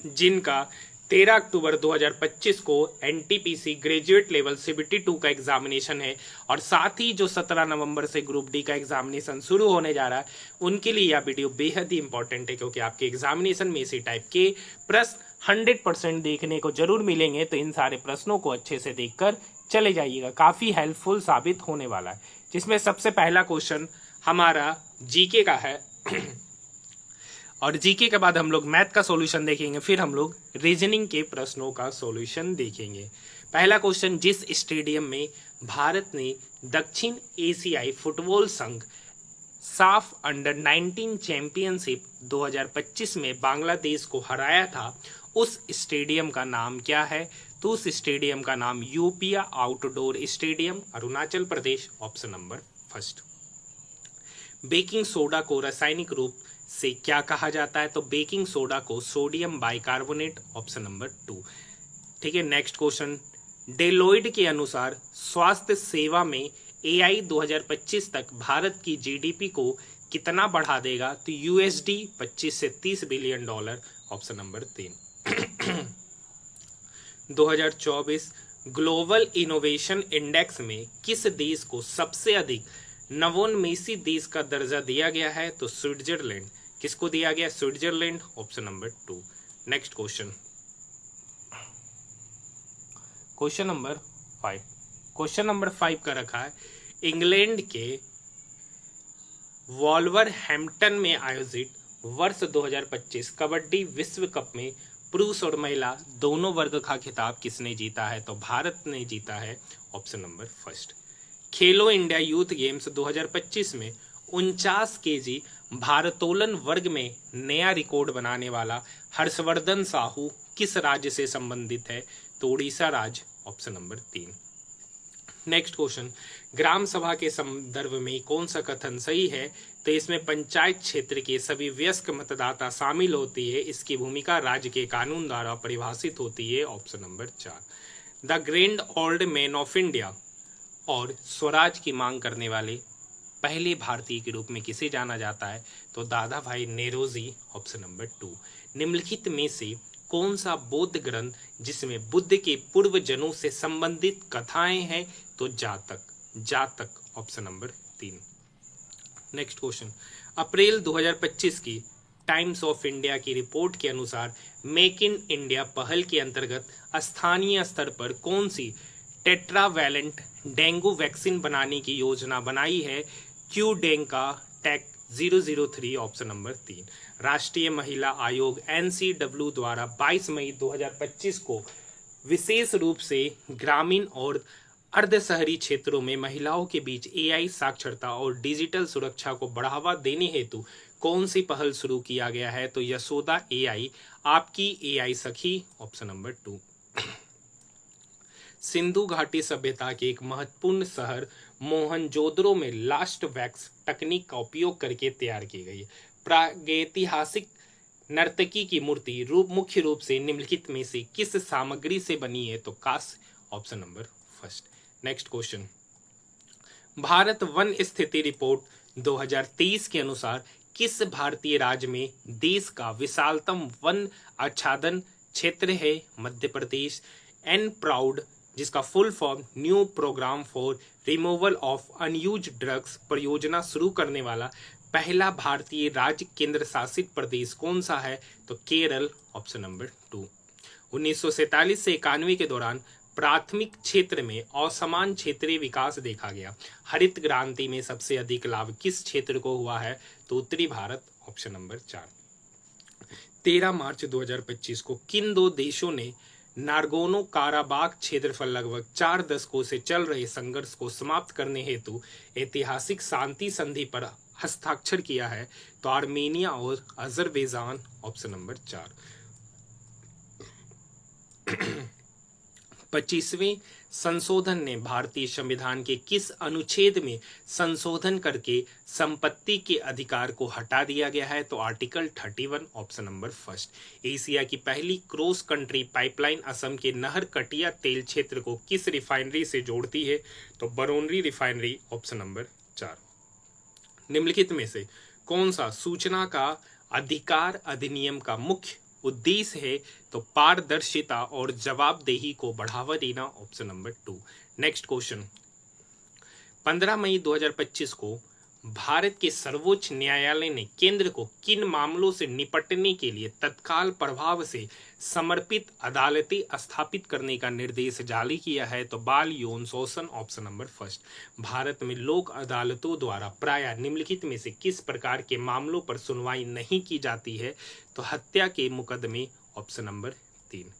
जिनका 13 अक्टूबर 2025 को NTPC graduate level CBT 2 का एग्जामिनेशन है, और साथ ही जो 17 नवंबर से ग्रुप डी का एग्जामिनेशन शुरू होने जा रहा है उनके लिए यह वीडियो बेहद ही इंपॉर्टेंट है, क्योंकि आपके एग्जामिनेशन में इसी टाइप के प्रश्न 100% देखने को जरूर मिलेंगे। तो इन सारे प्रश्नों को अच्छे से देखकर चले जाइएगा, काफी हेल्पफुल साबित होने वाला है। जिसमें सबसे पहला क्वेश्चन हमारा जीके का है और जीके के बाद हम लोग मैथ का सॉल्यूशन देखेंगे, फिर हम लोग रीजनिंग के प्रश्नों का सॉल्यूशन देखेंगे। पहला क्वेश्चन, जिस स्टेडियम में भारत ने दक्षिण एशियाई फुटबॉल संघ साफ अंडर 19 चैंपियनशिप 2025 में बांग्लादेश को हराया था, उस स्टेडियम का नाम क्या है? तो उस स्टेडियम का नाम Yupia outdoor stadium, Arunachal Pradesh, option number first. Baking soda को रासायनिक रूप से क्या कहा जाता है? तो बेकिंग सोडा को सोडियम बाइकार्बोनेट, ऑप्शन नंबर 2। ठीक है, नेक्स्ट क्वेश्चन, डेलोइड के अनुसार स्वास्थ्य सेवा में एआई 2025 तक भारत की जीडीपी को कितना बढ़ा देगा? तो यूएसडी 25 से 30 billion dollar, option number 3। 2024 global innovation index में किस देश को सबसे अधिक नवोन्मेषी देश का दर्जा दिया गया है? तो स्विट्जरलैंड। किसको दिया गया? Switzerland, option number 2। Next question, question number 5। Question number 5 का रखा है, इंग्लैंड के वॉल्वरहैम्पटन में आयोजित वर्ष 2025 कबड्डी विश्व कप में पुरुष और महिला दोनों वर्ग का खिताब किसने जीता है? तो भारत ने जीता है, ऑप्शन नंबर फर्स्ट। खेलो इंडिया यूथ गेम्स 2025 में 49 केजी भारोत्तोलन वर्ग में नया रिकॉर्ड बनाने वाला हर्षवर्धन साहू किस राज्य से संबंधित है? तो उड़ीसा राज्य, ऑप्शन नंबर 3। नेक्स्ट क्वेश्चन, ग्राम सभा के संदर्भ में कौन सा कथन सही है? तो इसमें पंचायत क्षेत्र के सभी वयस्क मतदाता शामिल होती है, इसकी भूमिका राज्य के कानून द्वारा परिभाषित होती है, option number 4। The grand old man of India और स्वराज की मांग करने वाले पहले भारतीय के रूप में किसे जाना जाता है? तो दादा भाई नेरोजी, ऑप्शन नंबर 2। निम्नलिखित में से कौन सा बौद्ध ग्रंथ जिसमें बुद्ध के पूर्व जनों से संबंधित कथाएं हैं? तो जातक, ऑप्शन नंबर 3। नेक्स्ट क्वेश्चन, अप्रैल 2025 की टाइम्स ऑफ इंडिया की रिपोर्ट के अनुसार मेक इन इंडिया पहल के अंतर्गत स्थानीय स्तर पर कौन सी टेट्रावैलेंट डेंगू वैक्सीन बनाने की योजना बनाई है? क्यू डेंग का टेक 003, ऑप्शन नंबर 3। राष्ट्रीय महिला आयोग एनसीडब्ल्यू द्वारा 22 मई 2025 को विशेष रूप से ग्रामीण और अर्ध शहरी क्षेत्रों में महिलाओं के बीच एआई साक्षरता और डिजिटल सुरक्षा को बढ़ावा देने हेतु कौन सी पहल शुरू किया गया है? तो यशोदा एआई, आपकी एआई सखी, ऑप्शन नंबर 2। सिंधु घाटी सभ्यता के एक महत्वपूर्ण शहर मोहनजोदड़ो में लास्ट वैक्स तकनीक का उपयोग करके तैयार की गई प्रागैतिहासिक नर्तकी की मूर्ति मुख्य रूप से निम्नलिखित में से किस सामग्री से बनी है? तो कांस्य, option number first. Next question, Bharat one स्थिति रिपोर्ट 2023 के अनुसार किस भारतीय राज्य में देश का विशालतम वन आच्छादन क्षेत्र है? मध्य प्रदेश। एन प्राउड, जिसका full form new program for removal of unused drugs परियोजना शुरू करने वाला पहला भारतीय राज्य केंद्र शासित प्रदेश कौन सा है? तो केरल, ऑप्शन नंबर 2। 1947 से 91 के दौरान प्राथमिक क्षेत्र में असमान क्षेत्रीय विकास देखा गया। हरित क्रांति में सबसे अधिक लाभ किस क्षेत्र को हुआ है? तो उत्तरी भारत, ऑप्शन नंबर 4। 13 मार्च 2025 को किन दो देशों ने नारगोनो काराबाग क्षेत्रफल लगभग 4 दशकों से चल रहे संघर्ष को समाप्त करने हेतु ऐतिहासिक शांति संधि पर हस्ताक्षर किया है? तो आर्मेनिया और अजरबैजान, ऑप्शन नंबर 4। 25वें संशोधन ने भारतीय संविधान के किस अनुच्छेद में संशोधन करके संपत्ति के अधिकार को हटा दिया गया है? तो article 31, option number first. Asia की पहली क्रॉस कंट्री पाइपलाइन असम के नहर कटिया तेल क्षेत्र को किस रिफाइनरी से जोड़ती है? तो बरौनी रिफाइनरी, ऑप्शन नंबर 4। निम्नलिखित में से कौन सा सूचना का अधिकार अधिनियम का मुख्य उद्देश्य है तो पारदर्शिता और जवाबदेही को बढ़ावा देना, ऑप्शन नंबर 2। नेक्स्ट क्वेश्चन, 15 मई 2025 को भारत के सर्वोच्च न्यायालय ने केंद्र को किन मामलों से निपटने के लिए तत्काल प्रभाव से समर्पित अदालतें स्थापित करने का निर्देश जारी किया है? तो बाल यौन शोषण, ऑप्शन नंबर 1। भारत में लोक अदालतों द्वारा प्रायः निम्नलिखित में से किस प्रकार के मामलों पर सुनवाई नहीं की जाती है? तो हत्या के मुकदमे, ऑप्शन नंबर 3।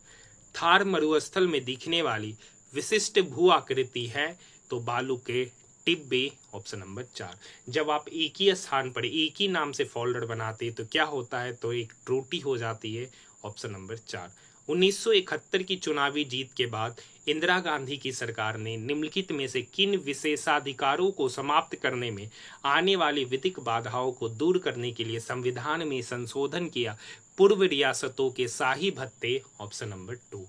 थार मरुस्थल में दिखने वाली विशिष्ट भू आकृति है? तो बालू के टिब्बे, ऑप्शन नंबर 4। जब आप एक ही स्थान पर एक ही नाम से फोल्डर बनाते हैं तो क्या होता है? तो एक त्रुटि हो जाती है, ऑप्शन नंबर 4। 1971 की चुनावी जीत के बाद इंदिरा गांधी की सरकार ने निम्नलिखित में से किन विशेषाधिकारों को समाप्त करने में आने वाली विधिक बाधाओं को दूर करने के लिए संविधान में संशोधन किया? पूर्व रियासतों के शाही भत्ते, ऑप्शन नंबर 2।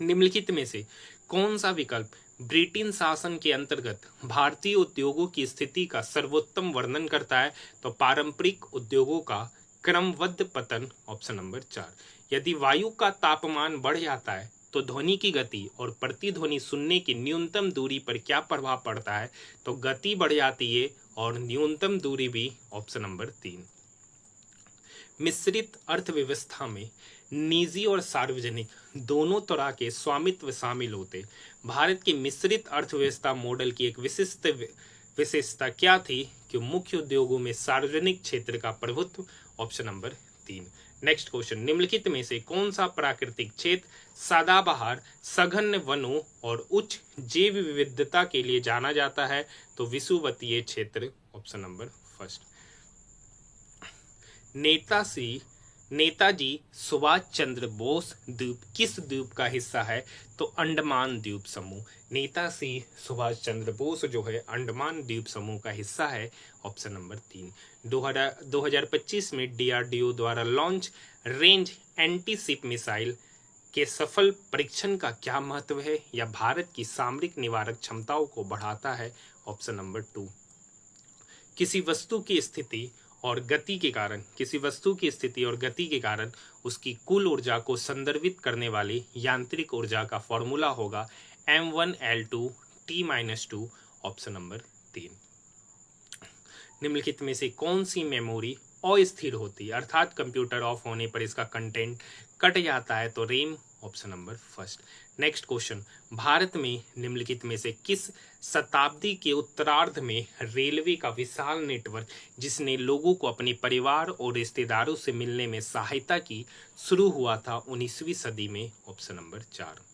निम्नलिखित में से कौन सा विकल्प ब्रिटेन शासन के अंतर्गत भारतीय उद्योगों की स्थिति का सर्वोत्तम वर्णन करता है? तो पारंपरिक उद्योगों का क्रमबद्ध पतन, ऑप्शन नंबर 4। यदि वायु का तापमान बढ़ जाता है तो ध्वनि की गति और प्रतिध्वनि सुनने की न्यूनतम दूरी पर क्या प्रभाव पड़ता है? तो गति बढ़ जाती है और न्यूनतम दूरी भी, ऑप्शन नंबर 3। मिश्रित अर्थव्यवस्था में निजी और सार्वजनिक दोनों तरह के स्वामित्व शामिल होते। भारत की मिश्रित अर्थव्यवस्था मॉडल की एक विशिष्ट विशेषता क्या थी? कि मुख्य उद्योगों में सार्वजनिक क्षेत्र का प्रभुत्व, ऑप्शन नंबर 3। नेक्स्ट क्वेश्चन, निम्नलिखित में से कौन सा प्राकृतिक क्षेत्र सदाबहार, सघन वनों और उच्च जैव विविधता के लिए जाना जाता है? तो विषुवतीय क्षेत्र, ऑप्शन नंबर 1। नेताजी सुभाष चंद्र बोस द्वीप किस द्वीप का हिस्सा है? तो अंडमान द्वीप समूह। नेताजी सुभाष चंद्र बोस जो है अंडमान द्वीप समूह का हिस्सा है, ऑप्शन नंबर 3। 2025 में DRDO द्वारा launch range anti ship missile के सफल परीक्षण का क्या महत्व है? या भारत की सामरिक निवारक क्षमताओं को बढ़ाता है, ऑप्शन नंबर 2। किसी वस्तु की स्थिति और गति के कारण उसकी कुल ऊर्जा को संदर्भित करने वाली यांत्रिक ऊर्जा का फॉर्मूला होगा M1L2T-2, ऑप्शन नंबर 3। निम्नलिखित में से कौन सी मेमोरी अस्थिर होती है, अर्थात कंप्यूटर ऑफ होने पर इसका कंटेंट कट जाता है? तो RAM, option number 1। Next question, Bharat में निम्नलिखित में से किस शताब्दी के उत्तरार्ध में रेलवे का विशाल नेटवर्क जिसने लोगों को अपने परिवार और रिश्तेदारों से मिलने में सहायता की शुरू हुआ था? 19वीं सदी में, ऑप्शन नंबर 4।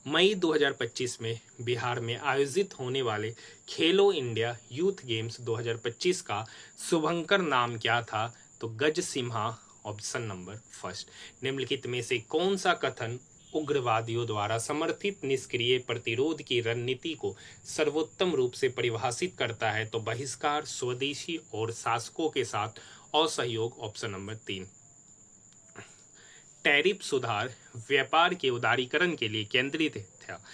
मई 2025 में बिहार में आयोजित होने वाले खेलो इंडिया यूथ गेम्स 2025 का शुभंकर नाम क्या था? तो गज सिम्हा, ऑप्शन नंबर 1। निम्नलिखित में से कौन सा कथन उग्रवादियों द्वारा समर्थित निष्क्रिय प्रतिरोध की रणनीति को सर्वोत्तम रूप से परिभाषित करता है? तो बहिष्कार, स्वदेशी और शासकों के साथ असहयोग, ऑप्शन नंबर 3। टैरिफ सुधार व्यापार के उदारीकरण के लिए केंद्रित था।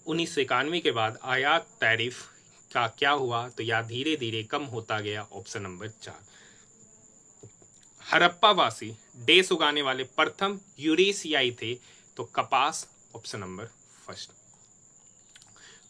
1991 के बाद आयात टैरिफ का क्या हुआ? तो यह धीरे धीरे कम होता गया, ऑप्शन नंबर 4। हड़प्पावासी देश उगाने वाले प्रथम यूरेशियाई थे? तो कपास, ऑप्शन नंबर 1।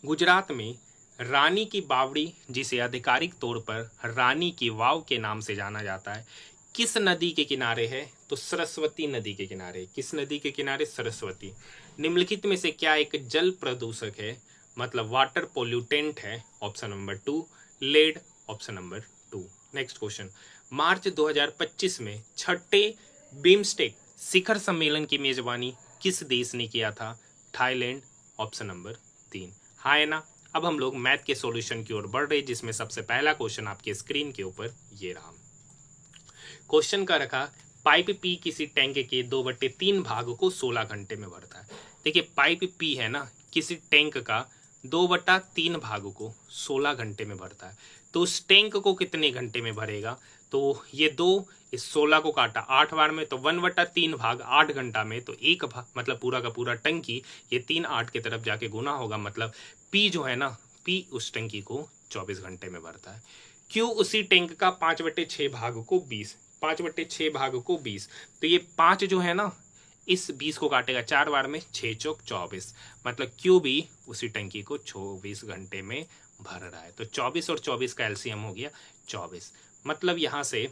गुजरात में रानी की बावड़ी, जिसे आधिकारिक तौर पर रानी की वाव के नाम से जाना जाता है, किस नदी के किनारे है? तो सरस्वती नदी के किनारे। किस नदी के किनारे? सरस्वती। निम्नलिखित में से क्या एक जल प्रदूषक है, मतलब वाटर पोल्यूटेंट है? Option number 2 lead, option number 2। Next question, मार्च 2025 में छठे बिम्स्टेक शिखर सम्मेलन की मेजबानी किस देश ने किया था? Thailand, option number 3। हाँ है ना। अब हम लोग मैथ के सॉल्यूशन की ओर बढ़ रहे, जिसमें सबसे पहला क्वेश्चन आपके स्क्रीन के ऊपर ये रहा। क्वेश्चन का रखा, पाइप पी किसी टैंक के 2/3 भाग को 16 घंटे में भरता है। देखिए पाइप पी है ना, किसी टैंक का 2/3 भाग को 16 घंटे में भरता है। तो उस टैंक को कितने घंटे में भरेगा? तो ये 2 इस 16 को काटा 8 बार में, तो 1/3 भाग 8 घंटा में, तो एक भाग मतलब पूरा का पूरा टंकी ये 3 8 की तरफ जाके गुना होगा, मतलब पी जो है ना, पी उस टंकी को 24 घंटे में भरता है। क्यों उसी टैंक का 5/6 भाग को 20 5/6 भाग को 20, तो ये 5 जो है ना इस 20 को काटेगा 4 बार में, 6 चौक 24, मतलब क्यू भी उसी टंकी को 24 घंटे में भर रहा है। तो 24 और 24 का एलसीएम हो गया 24, मतलब यहाँ से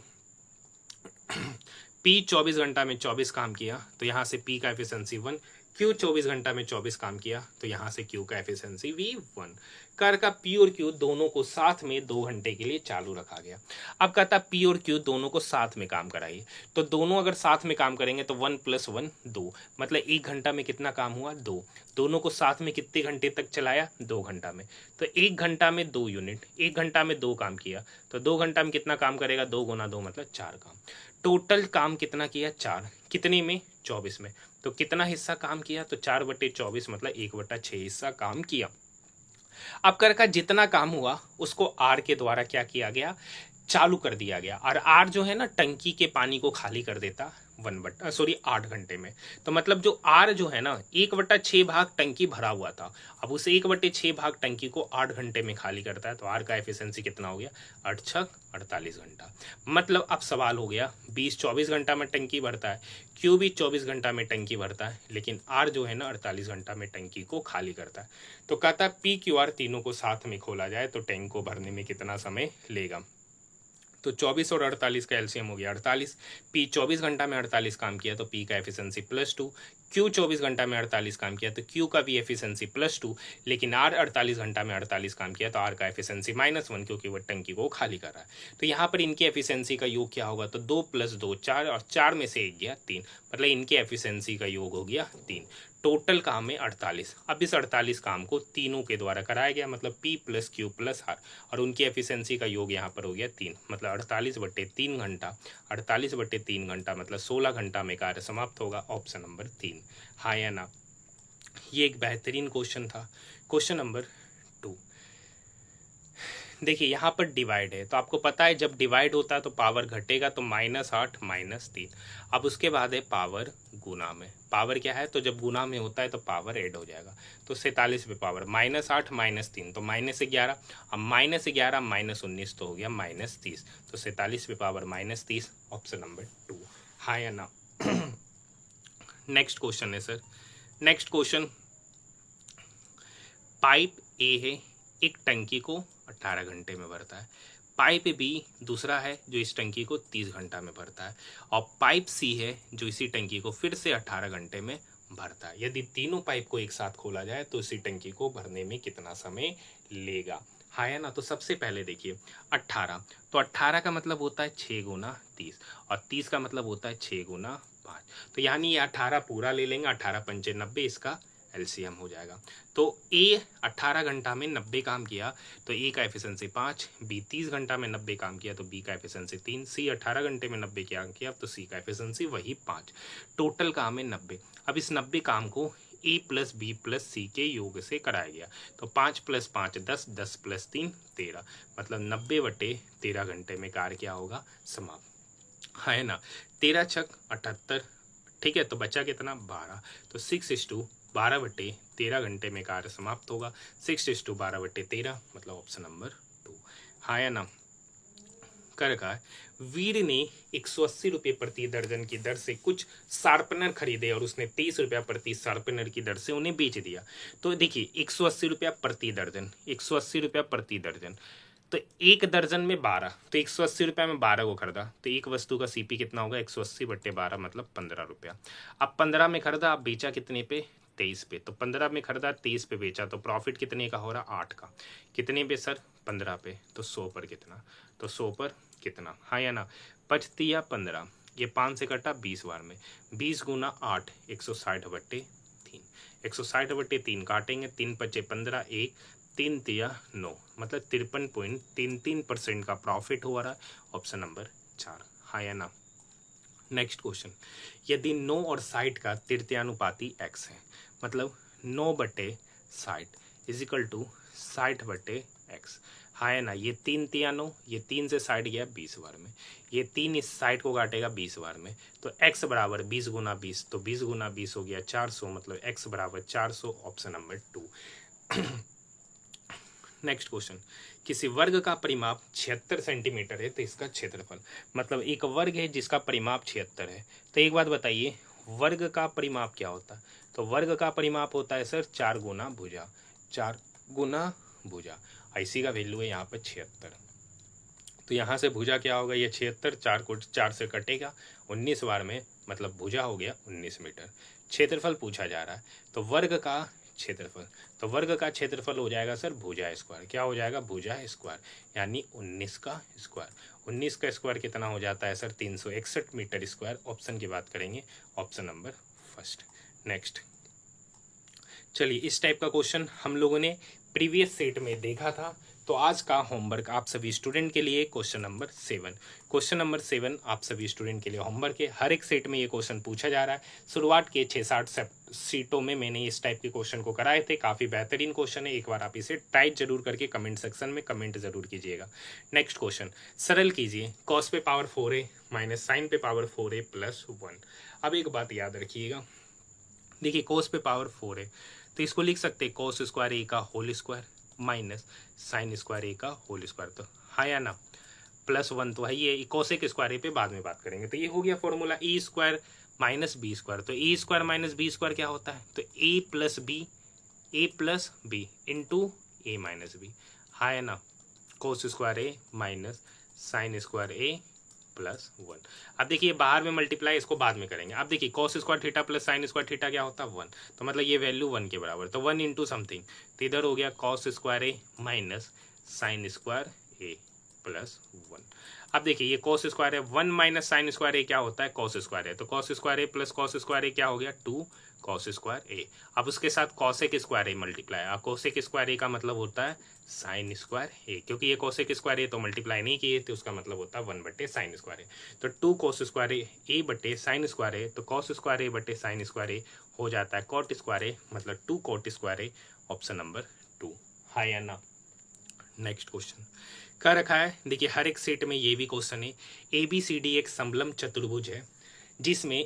P 24 घंटा में 24 काम किया तो यहाँ से P का एफिशिएंसी 1, Q 24 घंटा में 24 काम किया तो यहाँ से Q का एफिशिएंसी भी 1। कर का P और Q दोनों को साथ में 2 घंटे के लिए चालू रखा गया। अब कहता P और Q दोनों को साथ में काम कराइए, तो दोनों अगर साथ में काम करेंगे तो 1 + 1 2, मतलब 1 घंटा में कितना काम हुआ 2। दोनों को साथ में कितने घंटे तक चलाया 2 घंटा में, तो 1 घंटा में 2 यूनिट, 1 घंटा में 2 काम किया तो 2 घंटा में कितना काम करेगा 2 × 2 मतलब 4 काम। टोटल काम कितना किया 4, कितने में 24 में, तो कितना हिस्सा काम किया तो 4/24 मतलब 1/6 हिस्सा काम किया। अब कर का जितना काम हुआ उसको आर के द्वारा क्या किया गया चालू कर दिया गया, और आर जो है ना टंकी के पानी को खाली कर देता 8 घंटे में। तो मतलब जो आर जो है ना 1/6 भाग टंकी भरा हुआ था, अब उस 1/6 भाग टंकी को 8 घंटे में खाली करता है, तो आर का एफिशिएंसी कितना हो गया 8 × 6 = 48 घंटा। मतलब अब सवाल हो गया 24 घंटा में टंकी भरता है, क्यू भी 24 घंटा में टंकी भरता है, लेकिन आर जो है ना 48 घंटा में टंकी को खाली करता है। तो कहता है पी क्यू आर तीनों को साथ में खोला जाए तो टैंक को भरने में कितना समय लेगा। तो 24 और 48 का एलसीएम हो गया 48। पी 24 घंटा में 48 काम किया तो पी का एफिशिएंसी +2, क्यू 24 घंटा में 48 काम किया तो क्यू का भी एफिशिएंसी +2, लेकिन आर 48 घंटा में 48 काम किया तो आर का एफिशिएंसी -1, क्योंकि वह टंकी को खाली कर रहा है। तो यहाँ पर इनकी एफिशिएंसी का योग क्या होगा तो 2 + 2 4, और 4 में से 1 गया 3, मतलब इनके एफिशिएंसी का योग हो गया 3। टोटल काम है 48। अब इस 48 काम को तीनों के द्वारा कराया गया, मतलब P + Q + R, और उनकी एफिशिएंसी का योग यहाँ पर हो गया 3, मतलब 48/3 घंटा। 48/3 घंटा मतलब 16 घंटा में कार्य समाप्त होगा। ऑप्शन नंबर 3, हाँ या ना। ये एक बेहतरीन क्वेश्चन था। क्वेश्चन नंबर 2, देखिए यहाँ पर डिवाइड है, तो आपको पता है जब डिवाइड होता है तो पावर घटेगा, तो -8 -3। अब उसके बाद है पावर गुना में, पावर क्या है तो जब गुना में होता है तो पावर ऐड हो जाएगा, तो 47 पे पावर -8 -3 तो -11, अब -11 -19 तो हो गया -30, तो 47 पे पावर -30। ऑप्शन नंबर 2, हाँ या ना। नेक्स्ट क्वेश्चन है सर, नेक्स्ट क्वेश्चन, पाइप ए है, एक टंकी को 18 घंटे में भरता है। पाइप बी दूसरा है जो इस टंकी को 30 घंटा में भरता है, और पाइप सी है जो इसी टंकी को फिर से 18 घंटे में भरता है। यदि तीनों पाइप को एक साथ खोला जाए तो इसी टंकी को भरने में कितना समय लेगा, हाँ है ना। तो सबसे पहले देखिए 18, तो 18 का मतलब होता है 6 × 30, और 30 का मतलब होता है 6 × 5, तो यानी ये 18 पूरा ले लेंगे, 18 × 5 = 90, इसका एलसीएम हो जाएगा। तो ए 18 घंटा में 90 काम किया तो ए का एफिशिएंसी 5, बी 30 घंटा में 90 काम किया तो बी का एफिशिएंसी 3, सी 18 घंटे में 90 काम किया तो सी का एफिशिएंसी वही 5। टोटल काम है 90। अब इस 90 काम को ए + बी + सी के योग से कराया गया, तो 5 + 5 10, 10 + 3 13, मतलब 90/13 घंटे में कार्य क्या होगा समाप्त, है ना। 13 × 6 = 78, ठीक है, तो बचा कितना 12, तो 6:12/13 घंटे में कार्य समाप्त होगा। 6:12/13 मतलब ऑप्शन नंबर 2, हाँ या ना। कर का वीर ने 180 रुपये प्रति दर्जन की दर से कुछ शार्पनर खरीदे और उसने 23 रुपया प्रति शार्पनर की दर से उन्हें बेच दिया। तो देखिए 180 रुपया प्रति दर्जन, 180 रुपया प्रति दर्जन, तो एक दर्जन में 12, तो 180 रुपया में 12 को खरीदा, तो एक वस्तु का सीपी कितना होगा 180/12 मतलब 15 रुपया। अब 15 में खरीदा, अब बेचा कितने पे 23 पे, तो 15 में खरीदा 23 पे बेचा, तो प्रॉफिट कितने का हो रहा 8 का। कितने पे सर 15 पे, तो 100 पर कितना, तो 100 पर कितना, हाँ या ना। 5 × 15, ये 5 से कटा 20 बार में, 20 × 8 160/3, 160/3 काटेंगे, 3 × 5 = 15, 1 3 × 9 मतलब 53.33% का प्रॉफिट हो रहा है। ऑप्शन नंबर 4, हाँ या ना। नेक्स्ट क्वेश्चन, यदि 9 और 60 का तृतीयानुपाती x है, मतलब 9/60 = 60/x, हाँ है ना। ये 3 × 9, ये 3 से 60 गया 20 बार में, ये 3 इस 60 को काटेगा 20 बार में, तो x = 20 × 20, तो 20 × 20 हो गया 400, मतलब x = 400। Option number 2। Next question, किसी वर्ग का परिमाप 76 सेंटीमीटर है तो इसका क्षेत्रफल, मतलब एक वर्ग है जिसका परिमाप 76 है। तो एक बात बताइए, वर्ग का परिमाप क्या होता है? तो वर्ग का परिमाप होता है सर 4 गुना भुजा, 4 गुना भुजा, इसी का वैल्यू है यहाँ पर 76। तो यहाँ से भुजा क्या होगा, ये 76, 4 को 4 से कटेगा, 19 बार में, मतलब भुजा हो गया 19 मीटर। क्षेत्रफल पूछा जा रहा है, तो वर्ग का क्षेत्रफल, तो वर्ग का क्षेत्रफल हो जाएगा सर भुजा स्क्वायर। क्या हो जाएगा? भुजा स्क्वायर, यानी 19 का स्क्वायर। 19 का स्क्वायर कितना हो जाता है सर? 361 metre square. ऑप्शन की बात करेंगे, ऑप्शन नंबर फर्स्ट। नेक्स्ट, चलिए इस टाइप का क्वेश्चन हम लोगों ने प्रीवियस सेट में देखा था। तो आज का होमवर्क आप सभी स्टूडेंट के लिए क्वेश्चन नंबर 7। क्वेश्चन नंबर 7 आप सभी स्टूडेंट के लिए होमवर्क है। हर एक सेट में ये क्वेश्चन पूछा जा रहा है। शुरुआत के 6-7 सीटों में मैंने इस टाइप के क्वेश्चन को कराए थे। काफ़ी बेहतरीन क्वेश्चन है, एक बार आप इसे ट्राई जरूर करके कमेंट सेक्शन में कमेंट जरूर कीजिएगा। नेक्स्ट क्वेश्चन, सरल कीजिए। कॉस पे पावर 4a माइनस साइन पे पावर 4a प्लस 1। अब एक बात याद रखिएगा, देखिए कॉस पे पावर 4 है तो इसको लिख सकते हैं कॉस स्क्वायर ए का whole square minus sine square A का होल स्क्वायर। तो हाँ या ना, प्लस 1 तो है, ये कोसेक स्क्वायर ए पे बाद में बात करेंगे। तो ये हो गया फॉर्मूला ए स्क्वायर माइनस बी स्क्वायर। तो ए स्क्वायर माइनस बी स्क्वायर क्या होता है? तो ए प्लस बी इंटू ए माइनस बी। हाँ या ना, कोस स्क्वायर ए माइनस साइन स्क्वायर ए प्लस 1। अब देखिए बाहर में मल्टीप्लाई, इसको बाद में करेंगे। अब देखिए cos square theta plus sine square theta क्या होता है? 1। तो मतलब ये वैल्यू 1 के बराबर, तो 1 इंटू समथिंग, तो इधर हो गया कॉस स्क्वायर ए माइनस साइन स्क्वायर ए प्लस 1। अब देखिए ये कॉस स्क्वायर है, 1 माइनस साइन स्क्वायर ए क्या होता है? कॉस स्क्वायर है। तो कॉस स्क्वायर ए प्लस कॉस स्क्वायर ए क्या हो गया? 2 कॉस स्क्वायर ए। अब उसके साथ कॉसेक स्क्वायर ए मल्टीप्लाई। अब कॉसेक स्क्वायर ए का मतलब होता है साइन स्क्वायर ए, क्योंकि ये कॉसेक स्क्वायर ए तो मल्टीप्लाई नहीं किए तो उसका मतलब होता है 1 बटे साइन स्क्वायर ए। तो 2 कॉस स्क्वायर ए बटे साइन स्क्वायर ए, तो कॉस स्क्वायर ए बटे साइन स्क्वायर ए हो जाता है कॉट स्क्वायर ए, मतलब 2 cot square A. Option number 2। हाँ या ना? नेक्स्ट क्वेश्चन कर रखा है, देखिए हर एक सेट में ये भी क्वेश्चन है। ABCD एक समलम चतुर्भुज है जिसमें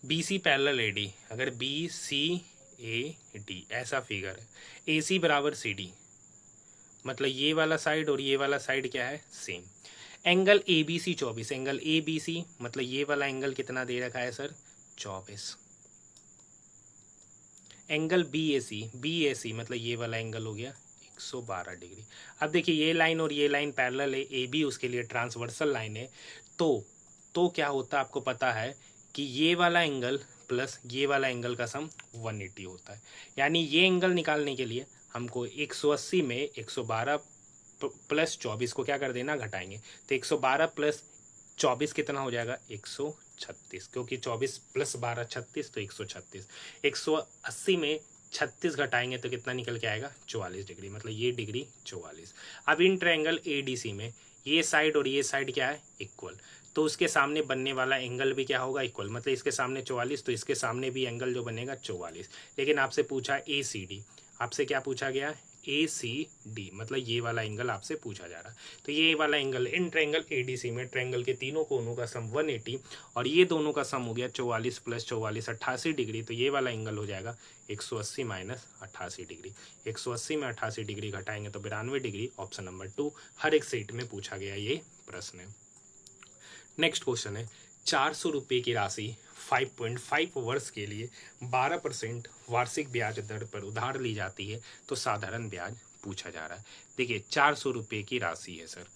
BC पैरेलल AD, अगर BCAD ऐसा फिगर है, AC बराबर CD, मतलब ये वाला साइड और ये वाला साइड क्या है? Same. Angle ABC 24, angle ABC मतलब ये वाला एंगल कितना दे रखा है सर? 24। एंगल BAC मतलब ये वाला एंगल हो गया 112 डिग्री। अब देखिए ये लाइन और ये लाइन पैरेलल है, AB उसके लिए ट्रांसवर्सल लाइन है। तो क्या होता है आपको पता है कि ये वाला एंगल प्लस ये वाला एंगल का सम 180 होता है। यानी ये एंगल निकालने के लिए हमको 180 में 112 प्लस 24 को क्या कर देना? घटाएंगे। तो 112 प्लस 24 कितना हो जाएगा? 136, क्योंकि 24 प्लस 12 36, तो 136। 180 में 36 घटाएंगे तो कितना निकल के आएगा? 44 डिग्री, मतलब ये डिग्री 44। अब इन ट्रायंगल ADC में ये साइड और ये साइड क्या है? इक्वल। तो उसके सामने बनने वाला एंगल भी क्या होगा? इक्वल। मतलब इसके सामने 44, तो इसके सामने भी एंगल जो बनेगा 44। लेकिन आपसे पूछा ACD, आपसे क्या पूछा गया? ACD, मतलब ये वाला एंगल आपसे पूछा जा रहा है। तो ये वाला एंगल इन ट्रायंगल ADC में ट्रायंगल के तीनों कोनों का सम 180 और ये दोनों का सम हो गया 44 प्लस 44 88 डिग्री। तो ये वाला एंगल हो जाएगा 180 माइनस 88 डिग्री। 180 में 88 डिग्री घटाएंगे तो 92 डिग्री। ऑप्शन नंबर 2 हर एक सेट में पूछा गया ये प्रश्न है। नेक्स्ट क्वेश्चन है, 400 रुपये की राशि 5.5 वर्ष के लिए 12% वार्षिक ब्याज दर पर उधार ली जाती है तो साधारण ब्याज पूछा जा रहा है। देखिए 400 रुपये की राशि है सर,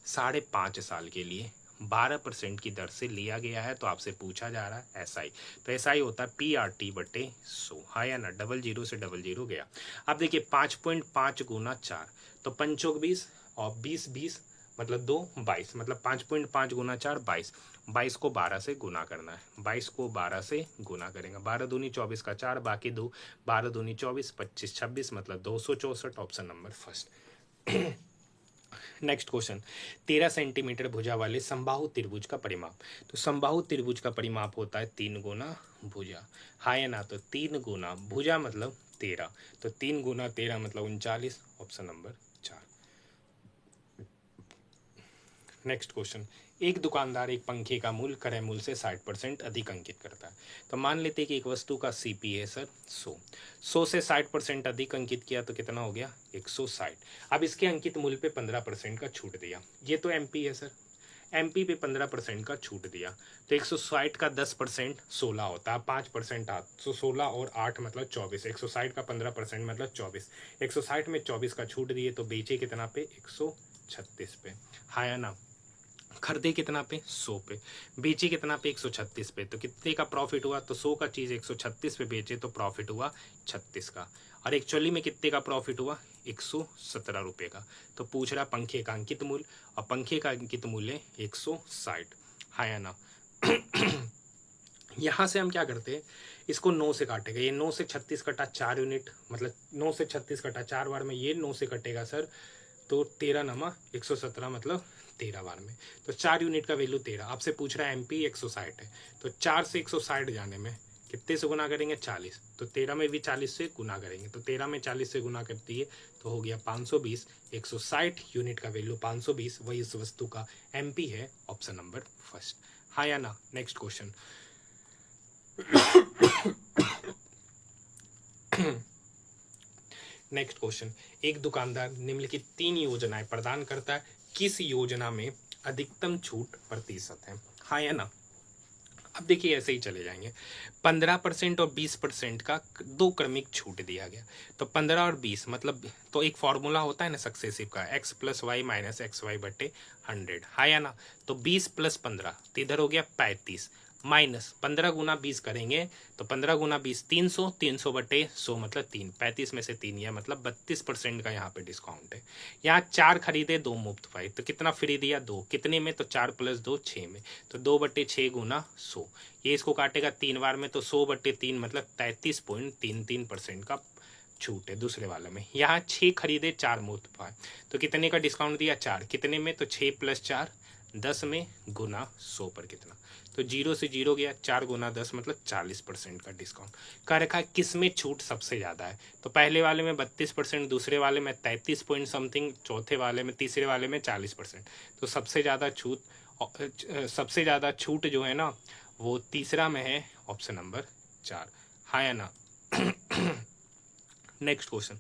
5.5 साल के लिए 12% की दर से लिया गया है। तो आपसे पूछा जा रहा है SI, तो SI होता है PRT बटे 100। हाँ या ना? 00 से 00 गया। अब देखिए 5.5 गुना 4, तो 5 20 और 20 20 मतलब 2 22, मतलब 5.5 गुना 4 22। 22 को 12 से गुना करना है, 22 को 12 से गुना करेंगे। 12 दूनी 24 का 4, बाकी 2, 12 दूनी 24, 25 26, मतलब 264। Option number first. Next question, 13 centimetre भुजा वाले समबाहु त्रिभुज का परिमाप। तो समबाहु त्रिभुज का परिमाप होता है 3 गुना भुजा। हाँ या ना? तो 3 गुना भुजा मतलब 13, तो 3 गुना 13 मतलब 39। Option number 4। नेक्स्ट क्वेश्चन, एक दुकानदार एक पंखे का मूल्य क्रय मूल्य से 60% अधिक अंकित करता है। तो मान लेते हैं कि एक वस्तु का सीपी है सर 100 से 60% अधिक अंकित किया तो कितना हो गया 160। अब इसके अंकित मूल्य पे 15% का छूट दिया। ये तो एमपी है सर, एमपी पे 15% का छूट दिया तो 160 का 10% 16 होता है, 5% 8, तो 16 और 8 मतलब 24। 160 का 15% मतलब 24। 160 में 24 का छूट दिए तो बेचे कितना पे 136 पे, हाँ या ना। खरीदे कितना पे 100 पे, बेचे कितना पे 136 पे, तो कितने का प्रॉफिट हुआ, तो 100 का चीज 136 पे बेचे तो प्रॉफिट हुआ 36 का। और एक्चुअली में कितने का प्रॉफिट हुआ 117 रुपये का। तो पूछ रहा पंखे का अंकित मूल्य, और पंखे का अंकित मूल्य 160, हाँ या ना। यहाँ से हम क्या करते हैं, इसको 9 से काटेगा, ये 9 से 36 कटा 4 यूनिट, मतलब 9 से 36 कटा 4 बार में ये 9 से कटेगा सर, तो 13 नमा 117 मतलब 13 बार में, तो 4 यूनिट का वैल्यू 13। आपसे पूछ रहा है एमपी 160 है, तो 4 से 160 जाने में कितने से गुना करेंगे 40, तो 13 में भी 40 से गुना करेंगे, तो 13 में 40 से गुना कर दिए तो हो गया 520। 160 यूनिट का वैल्यू 520, वही इस वस्तु का एमपी है, ऑप्शन नंबर फर्स्ट, हाँ या ना। नेक्स्ट क्वेश्चन, नेक्स्ट क्वेश्चन, एक दुकानदार निम्नलिखित 3 योजनाएं प्रदान करता है, किस योजना में अधिकतम छूट प्रतिशत है, हाँ या ना। अब देखिए ऐसे ही चले जाएंगे, 15% और 20% का दो क्रमिक छूट दिया गया, तो 15 और 20 मतलब, तो एक फॉर्मूला होता है ना सक्सेसिव का, x + y - xy/100, हाँ या ना। तो 20 + 15 तो इधर हो गया 35, माइनस 15 गुना 20 करेंगे तो 15 गुना 20 300, 300/100 मतलब 3, 35 में से 3 या मतलब 32% का यहाँ पे डिस्काउंट है। यहाँ 4 खरीदे 2 मुफ्त पाए, तो कितना फ्री दिया 2, कितने में, तो 4 + 2 6 में, तो 2/6 गुना 100, ये इसको काटेगा 3 बार में, तो 100/3 मतलब 33.33% का छूट है दूसरे वाले में। यहाँ 6 खरीदे 4 मुफ्त पाए, तो कितने का डिस्काउंट दिया 4, कितने में, तो 6 + 4 10 में गुना 100 पर कितना, तो 0 से 0 गया, 4 गुना 10 मतलब 40% का डिस्काउंट का रखा है। किस में छूट सबसे ज़्यादा है, तो पहले वाले में 32%, दूसरे वाले में 33 पॉइंट समथिंग, चौथे वाले में, तीसरे वाले में 40%। तो सबसे ज़्यादा छूट जो है ना वो तीसरा में है, ऑप्शन नंबर 4, हाँ या ना। नेक्स्ट क्वेश्चन,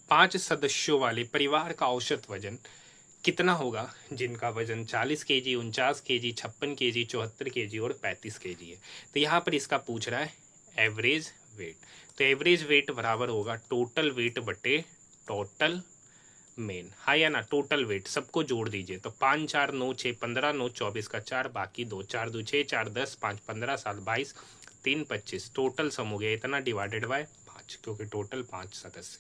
5 सदस्यों वाले परिवार का औसत वजन कितना होगा, जिनका वजन 40 केजी, 49 केजी, 56 केजी, 74 केजी और 35 केजी है। तो यहाँ पर इसका पूछ रहा है एवरेज वेट, तो एवरेज वेट बराबर होगा टोटल वेट बटे टोटल मेन, हाँ या ना। टोटल वेट सबको जोड़ दीजिए, तो 5 4 9 6 15 9 24 का 4 बाकी 2, 4 2 6 4 10 5 15 7 22 3 25, टोटल सम हो गया इतना डिवाइडेड बाय 5, क्योंकि टोटल 5 सदस्य,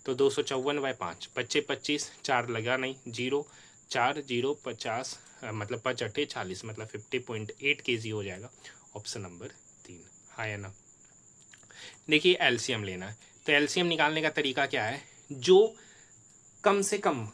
तो 254/5, बच्चे 25, 4 लगा नहीं, 0 4 0 50 मतलब 5 8 40 मतलब 50.8 केजी हो जाएगा, ऑप्शन नंबर 3, हाँ या ना। देखिए एलसीएम लेना है, तो एलसीएम निकालने का तरीका क्या है, जो कम से कम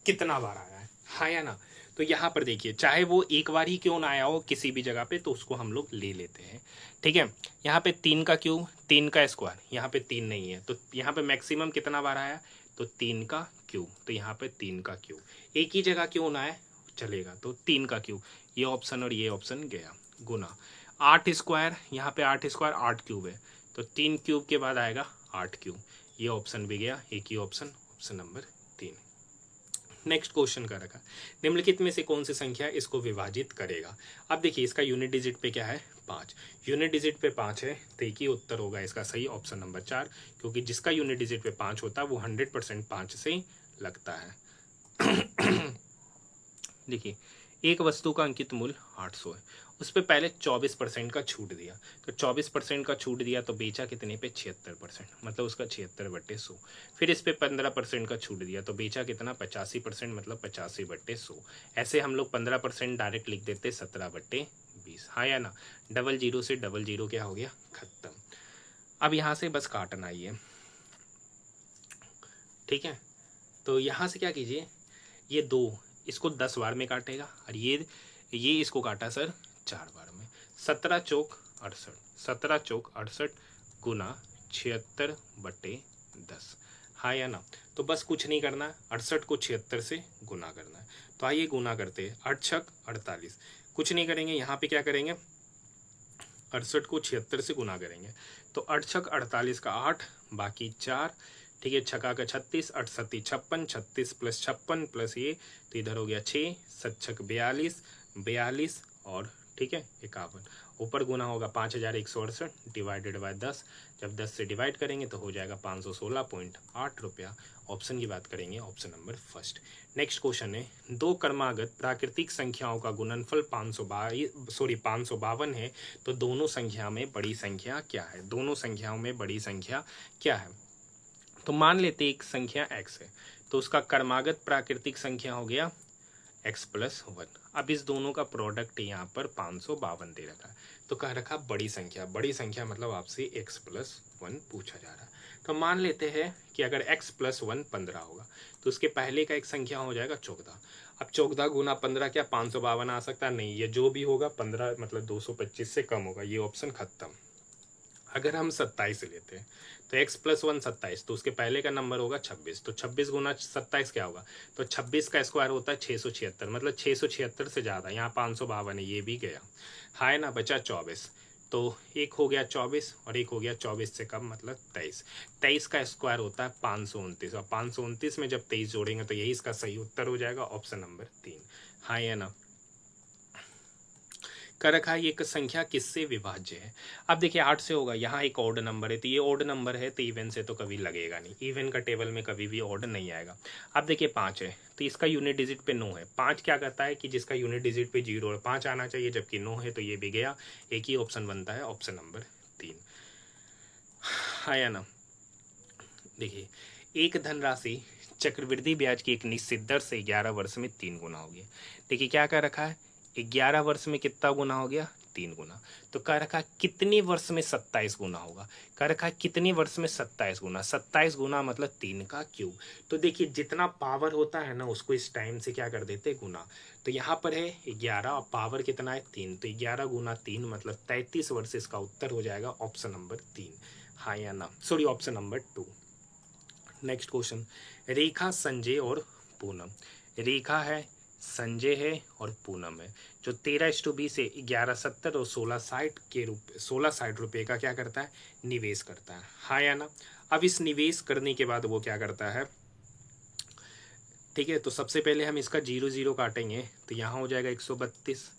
कितना बार आया है, हाँ या ना। तो यहाँ पर देखिए चाहे वो एक बार ही क्यों ना आया हो किसी भी जगह पे, तो उसको हम लोग ले लेते हैं, ठीक है। यहाँ पे 3 का क्यूब, 3 का स्क्वायर, यहाँ पे 3 नहीं है, तो यहाँ पे मैक्सिमम कितना बार आया, तो 3 का क्यूब, तो यहाँ पे 3 का क्यूब, एक ही जगह क्यों ना आए चलेगा, तो 3 का क्यूब, ये ऑप्शन और ये ऑप्शन गया, गुना 8 स्क्वायर, यहाँ पे 8 स्क्वायर 8 क्यूब है, तो 3 क्यूब के बाद आएगा 8 क्यूब, ये ऑप्शन भी गया, एक ही option, option number 3। Next question का रखा, निम्नलिखित में से कौन सी संख्या इसको विभाजित करेगा। अब देखिए इसका यूनिट डिजिट पे क्या है 5, यूनिट डिजिट पे 5 है, तो एक ही उत्तर होगा इसका सही, ऑप्शन नंबर 4, क्योंकि जिसका यूनिट डिजिट पे 5 होता है वो 100% 5 से लगता है। देखिए एक वस्तु का अंकित मूल्य 800 है, उस पर पहले 24% का छूट दिया, तो 24% का छूट दिया तो बेचा कितने पे 76%, मतलब उसका 76/100। फिर इस पे 15% का छूट दिया तो बेचा कितना 85%, मतलब 85/100। ऐसे हम लोग 15% डायरेक्ट लिख देते 17/20, हाँ या ना। 00 से 00 क्या हो गया खत्म। अब यहाँ से बस काटना ही है, ठीक है। तो यहाँ से क्या कीजिए, ये 2 इसको 10 बार में काटेगा, और ये इसको काटा सर 4 बार में, 17 चौक 68, 17 चौक 68 गुना 76/10, हाँ या ना। तो बस कुछ नहीं करना, 68 को 76 से गुना करना है। तो आइए गुना करते हैं। 8 छक 48, कुछ नहीं करेंगे, यहाँ पे क्या करेंगे 68 को 76 से गुना करेंगे। तो 8 छक 48 का 8, बाकी 4, ठीक है, छका का 36, 8 सत्ती 56, 36 प्लस 56 प्लस ये, तो इधर हो गया 6, 7 छक 42, 42 और ठीक है 51, ऊपर गुना होगा 5168 डिवाइडेड बाय 10, जब 10 से डिवाइड करेंगे तो हो जाएगा 516.8 रुपया। ऑप्शन की बात करेंगे, option number first. Next question है, दो क्रमागत प्राकृतिक संख्याओं का गुणनफल 552 है, तो दोनों संख्या में बड़ी संख्या क्या है? दोनों संख्याओं में बड़ी संख्या क्या है? तो मान लेते एक संख्या x है, तो उसका क्रमागत प्राकृतिक संख्या हो गया x प्लस 1। अब इस दोनों का प्रोडक्ट यहाँ पर 552 दे रखा है, तो कह रखा बड़ी संख्या। बड़ी संख्या मतलब आपसे x प्लस 1 पूछा जा रहा है। तो मान लेते हैं कि अगर x प्लस 1 15 होगा, तो उसके पहले का एक संख्या हो जाएगा 14। अब 14 गुना 15 क्या 552 आ सकता है? नहीं, ये जो भी होगा 15 मतलब 225 से कम होगा, ये ऑप्शन खत्म। अगर हम 27 लेते हैं तो x प्लस 1 27, तो उसके पहले का नंबर होगा 26, तो 26 गुना 27 क्या होगा? तो 26 का स्क्वायर होता है 676, मतलब 676 से ज़्यादा। यहाँ 552 है, ये भी गया, हाँ ना, बचा 24। तो एक हो गया 24 और एक हो गया 24 से कम मतलब 23। 23 का स्क्वायर होता है 529, और 529 में जब 23 जोड़ेंगे तो यही इसका सही उत्तर हो जाएगा, ऑप्शन नंबर 3, हाँ या ना। कर रखा है एक संख्या किससे विभाज्य है? अब देखिए 8 से होगा, यहाँ एक ऑड नंबर है, तो ये ऑड नंबर है, तो इवन से तो कभी लगेगा नहीं, इवन का टेबल में कभी भी ऑड नहीं आएगा। अब देखिए 5 है, तो इसका यूनिट डिजिट पे 9 है। 5 क्या करता है कि जिसका यूनिट डिजिट पे 0 और 5 आना चाहिए, जबकि 9 है, तो ये भी गया। एक ही ऑप्शन बनता है, ऑप्शन नंबर 3, हाँ या ना। देखिए एक धनराशि चक्रवृद्धि ब्याज की एक निश्चित दर से 11 वर्ष में 3 गुना हो गया। देखिए क्या कर रखा है, 11 वर्ष में कितना गुना हो गया? 3 गुना। तो कह रखा है कितने वर्ष में 27 गुना होगा? कह रखा है कितने वर्ष में 27 गुना? 27 गुना मतलब 3 का क्यूब। तो देखिए जितना पावर होता है ना, उसको इस टाइम से क्या कर देते गुना। तो यहाँ पर है 11 और पावर कितना है 3, तो 11 गुना 3 मतलब 33 वर्ष। इसका उत्तर हो जाएगा ऑप्शन नंबर 3, हाँ या ना, sorry option number 2। Next question, Rekha Sanjay और पूनम। रेखा है, संजय है और पूनम है, जो 13:20 से 1170 और 1660 रुपये का क्या करता है? निवेश करता है, हाँ या ना। अब इस निवेश करने के बाद वो क्या करता है, ठीक है, तो सबसे पहले हम इसका 0 0 काटेंगे, तो यहाँ हो जाएगा 132,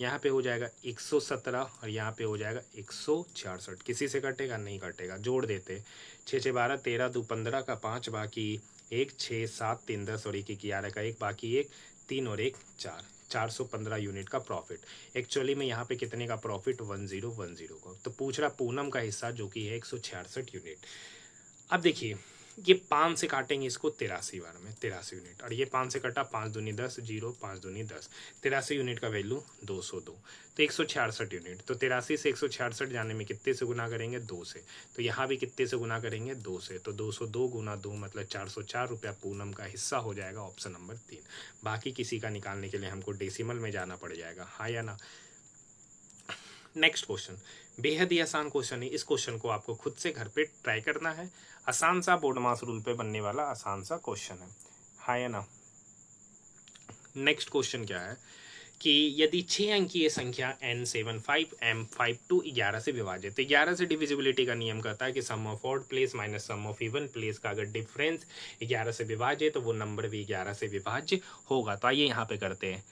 यहाँ पे हो जाएगा 117 और यहाँ पे हो जाएगा 166। किसी से कटेगा? नहीं कटेगा, जोड़ देते। 6 6 12, 13 2 15 का 5, बाकी 1 6 7 3 10 और 1 1 11 का 1, बाकी 1 3 और 1 4, 415 यूनिट का प्रॉफिट। एक्चुअली में यहाँ पे कितने का प्रॉफिट? 1010 का। तो पूछ रहा पूनम का हिस्सा जो कि है 166 यूनिट। अब देखिए ये 5 से काटेंगे इसको 83 बार में, 83 यूनिट, और ये 5 से कटा 5 दूनी 10, 0 5 दूनी 10, 83 यूनिट का वैल्यू 202, तो 166 यूनिट। तो 83 से 166 जाने में कितने से गुना करेंगे? 2 से। तो यहाँ भी कितने से गुना करेंगे? 2 से। तो 202 गुना 2 मतलब 404 रुपया पूनम का हिस्सा हो जाएगा, ऑप्शन नंबर 3। बाकी किसी का निकालने के लिए हमको डेसिमल में जाना पड़ जाएगा, हाँ या ना। नेक्स्ट क्वेश्चन बेहद ही आसान क्वेश्चन है। इस क्वेश्चन को आपको खुद से घर पे ट्राई करना है। आसान सा बोर्ड मास रूल पे बनने वाला आसान सा क्वेश्चन है, हाँ या ना। नेक्स्ट क्वेश्चन क्या है कि यदि 6 अंकीय संख्या n75 m52 11 से विभाजित, तो 11 से डिविजिबिलिटी का नियम कहता है कि sum of odd place minus sum of even place का अगर डिफरेंस 11 से विभाज्य तो वो नंबर भी 11 से विभाज्य होगा। तो आइए यहाँ पे करते हैं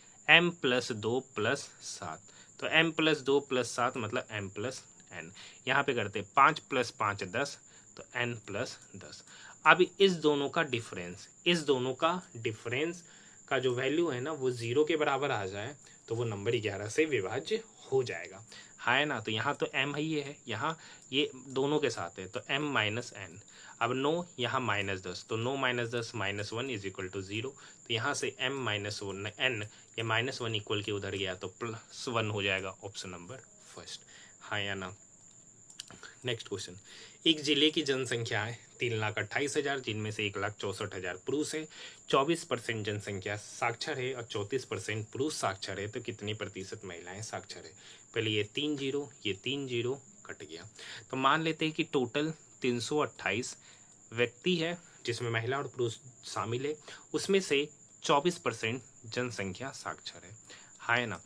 m + 2 + 7, तो m + 2 + 7 मतलब m + n। यहाँ पे करते हैं 5 + 5 10, तो n + 10। अब इस दोनों का डिफरेंस का जो वैल्यू है ना वो 0 के बराबर आ जाए तो वो नंबर 11 से विभाज्य हो जाएगा, है ना। तो यहाँ तो m ही है, यहाँ ये दोनों के साथ है, तो m - n। अब 9 यहाँ -10, तो 9 - 10 -1 = 0। तो यहाँ से m - n या -1 इक्वल के उधर गया तो +1 हो जाएगा, ऑप्शन नंबर फर्स्ट, हाँ या ना। नेक्स्ट क्वेश्चन, एक जिले की जनसंख्या है 3,28,000, जिनमें से 1,64,000 पुरुष है, 24% जनसंख्या साक्षर है और 34% पुरुष साक्षर है, तो कितनी प्रतिशत महिलाएं साक्षर है? पहले ये 3 0, ये 3 0 कट गया। तो मान लेते हैं कि टोटल 328 व्यक्ति है जिसमें महिला और पुरुष शामिल है, उसमें से 24% जनसंख्या साक्षर है ना।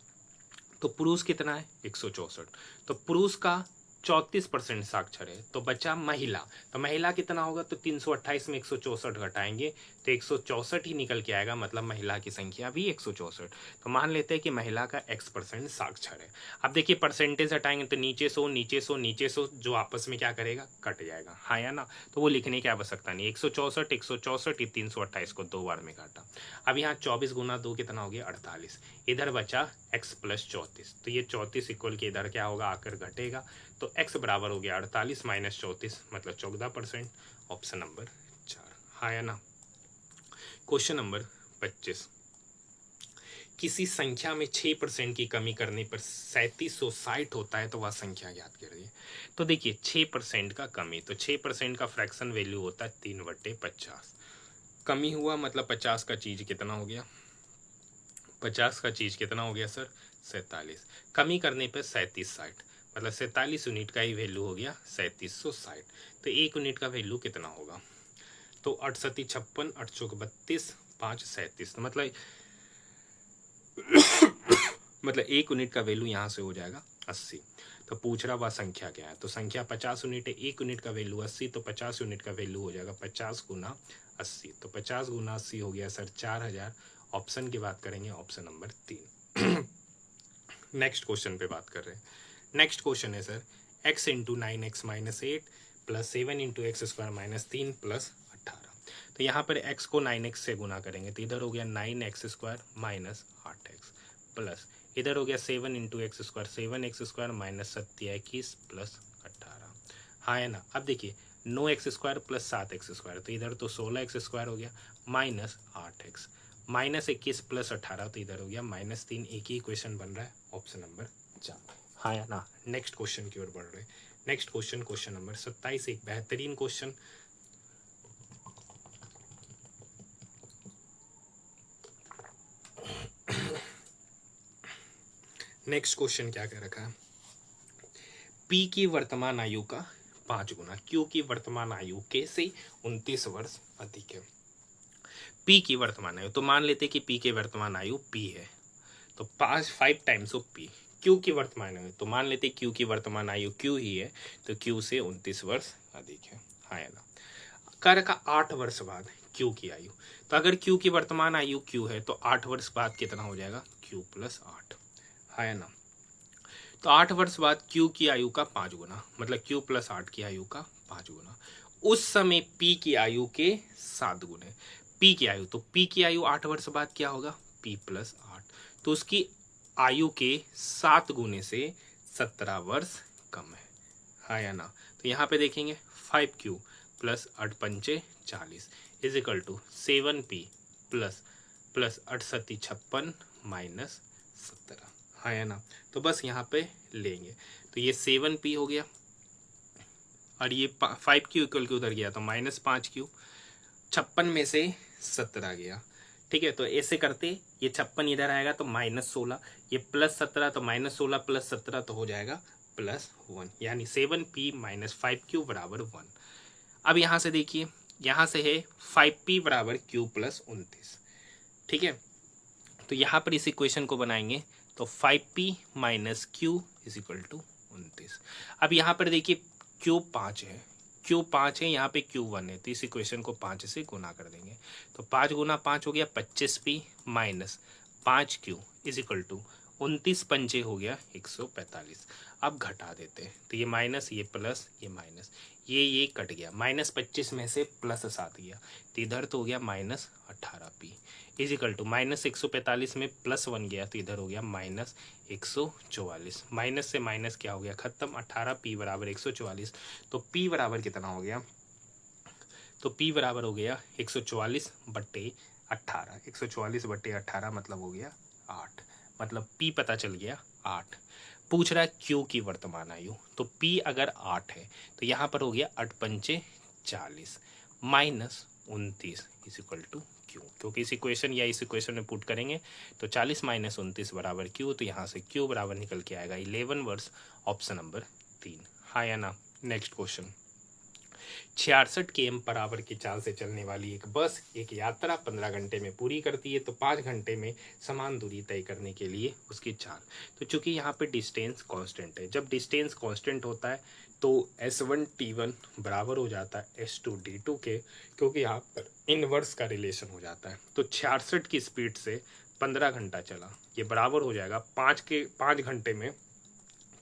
तो पुरुष कितना है 164, तो पुरुष का 34% साक्षर है, तो बचा महिला। तो महिला कितना होगा, तो 328 में 164 घटाएंगे तो 164 ही निकल के आएगा, मतलब महिला की संख्या भी 164। तो मान लेते हैं कि महिला का x% साक्षर है। अब देखिए परसेंटेज हटाएंगे तो नीचे 100 नीचे 100 नीचे 100 जो आपस में क्या करेगा, कट जाएगा, हाँ या ना। तो वो लिखने की आवश्यकता नहीं, 164 164 328 को 2 बार में काटा। अब यहाँ 24 गुना 2 कितना हो गया 48, इधर बचा x+34, तो ये 34 इक्वल के इधर क्या होगा आकर घटेगा, तो x बराबर हो गया 48 माइनस 34 मतलब 14%, ऑप्शन नंबर 4, हाँ या ना। क्वेश्चन नंबर 25, किसी संख्या में 6% की कमी करने पर 3760 होता है तो वह संख्या ज्ञात करिए। तो देखिए 6% का कमी, तो 6% का फ्रैक्शन वैल्यू होता है 3/50, कमी हुआ मतलब 50 का चीज कितना हो गया, 50 का चीज कितना हो गया सर 47, कमी करने पर 3760 मतलब 47 यूनिट का ही वैल्यू हो गया 3760, तो 1 यूनिट का वैल्यू कितना होगा, तो 68 56 8 चौक 32 5 37, तो मतलब 1 यूनिट का वैल्यू यहाँ से हो जाएगा 80। तो पूछ रहा वह संख्या क्या है, तो संख्या 50 यूनिट है, 1 यूनिट का वैल्यू 80, तो 50 यूनिट का वैल्यू हो जाएगा 50 गुना 80, तो 50 गुना 80 हो गया सर 4000। ऑप्शन की बात करेंगे ऑप्शन नंबर 3। नेक्स्ट क्वेश्चन पे बात कर रहे हैं। नेक्स्ट क्वेश्चन है sir x into 9x minus 8 plus 7 into x square minus 3 plus 18। तो यहाँ पर x को 9x से गुना करेंगे तो इधर हो गया 9x square minus 8x plus इधर हो गया 7 into x square 7x square minus 21 plus 18, हाँ है ना। अब देखिए 9x square plus 7x square, तो इधर तो 16x स्क्वायर हो गया माइनस 8x माइनस 21 प्लस 18, तो इधर हो गया -3, एक ही इक्वेशन बन रहा है, ऑप्शन नंबर 4, हाँ या ना। नेक्स्ट क्वेश्चन की ओर बढ़ रहे हैं। नेक्स्ट क्वेश्चन, क्वेश्चन नंबर 27, एक बेहतरीन क्वेश्चन। नेक्स्ट क्वेश्चन क्या कह रखा है, P की वर्तमान आयु का 5 गुना Q की वर्तमान आयु के से 29 वर्ष अधिक है। P की वर्तमान आयु, तो मान लेते कि P की वर्तमान आयु P है, तो 5 टाइम्स ऑफ P। Q की वर्तमान आयु, तो मान लेते Q की वर्तमान आयु Q ही है, तो Q से 29 वर्ष अधिक है, हाँ या ना। कर का 8 वर्ष बाद Q की आयु, तो अगर Q की वर्तमान आयु Q है तो 8 वर्ष बाद कितना हो जाएगा Q प्लस 8, हाँ या ना। तो 8 वर्ष बाद Q की आयु का 5 गुना, मतलब Q प्लस 8 की आयु का 5 गुना, उस समय P की आयु के 7 गुने। P की आयु, तो P की आयु 8 वर्ष बाद क्या होगा P प्लस 8, तो उसकी आयु के 7 गुने से 17 वर्ष कम है, हाँ या ना। तो यहाँ पे देखेंगे 5Q प्लस 8 पंचे 40 is equal to 7P plus 68 56 minus 17, हाँ या ना। तो बस यहाँ पे लेंगे, तो ये 7P हो गया और ये 5Q इक्वल के उधर गया तो -5Q, 56 में से 17 गया, ठीक है। तो ऐसे करते ये 56 इधर आएगा तो -16, ये +17 तो -16 प्लस 17 तो हो जाएगा +1, यानी 7P माइनस 5Q बराबर 1। अब यहाँ से देखिए, यहाँ से है 5P बराबर Q प्लस 29, ठीक है। तो यहाँ पर इस इक्वेशन को बनाएंगे तो 5P minus Q is equal to 29। अब यहाँ पर देखिए Q 5 है, Q 5 है, यहाँ पे Q 1 है, तो इस इक्वेशन को 5 से गुना कर देंगे, तो 5 गुना 5 हो गया 25P minus 5Q is equal to 29 पंचे हो गया 145। अब घटा देते हैं, तो ये माइनस ये प्लस ये माइनस ये कट गया, -25 में से +7 गया, तो इधर तो हो गया -18P इज इक्वल टू -145 में +1 गया, तो इधर हो गया -144, माइनस से माइनस क्या हो गया खत्म, 18P बराबर 144, तो P बराबर कितना हो गया, तो P बराबर हो गया 144/18, 144/18 मतलब हो गया 8, मतलब P पता चल गया 8। पूछ रहा है Q की वर्तमान आयु, तो P अगर 8 है तो यहाँ पर हो गया 8 पंचे 40 minus 29 is equal to Q, क्योंकि इस इक्वेशन या इस इक्वेशन में पुट करेंगे तो 40 माइनस 29 बराबर Q, तो यहाँ से Q बराबर निकल के आएगा 11 वर्ष, ऑप्शन नंबर 3, हाँ या ना। नेक्स्ट क्वेश्चन, 66 km/h की चाल से चलने वाली एक बस एक यात्रा 15 घंटे में पूरी करती है, तो 5 घंटे में समान दूरी तय करने के लिए उसकी चाल। तो चूंकि यहाँ पे डिस्टेंस कांस्टेंट है, जब डिस्टेंस कांस्टेंट होता है तो S1T1 बराबर हो जाता है S2D2 के, क्योंकि यहाँ पर इनवर्स का रिलेशन हो जाता है। तो 66 की स्पीड से 15 घंटा चला, ये बराबर हो जाएगा 5 घंटे में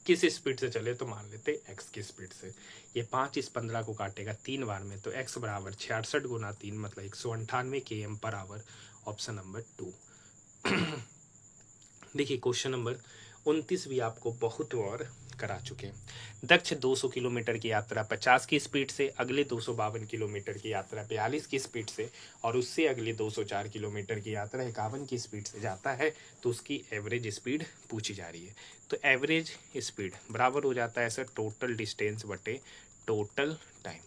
किस स्पीड से चले, तो मान लेते x की स्पीड से। ये 5 इस 15 को काटेगा 3 बार में, तो x बराबर 66 गुना 3 मतलब 198 km/h, ऑप्शन नंबर 2। देखिए क्वेश्चन नंबर 29 भी आपको बहुत बार करा चुके हैं। दक्ष 200 किलोमीटर की यात्रा 50 की स्पीड से, अगले 252 किलोमीटर की यात्रा 42 की स्पीड से और उससे अगले 204 किलोमीटर की यात्रा 51 की स्पीड से जाता है, तो उसकी एवरेज स्पीड पूछी जा रही है। तो एवरेज स्पीड बराबर हो जाता है सर टोटल डिस्टेंस बटे total time.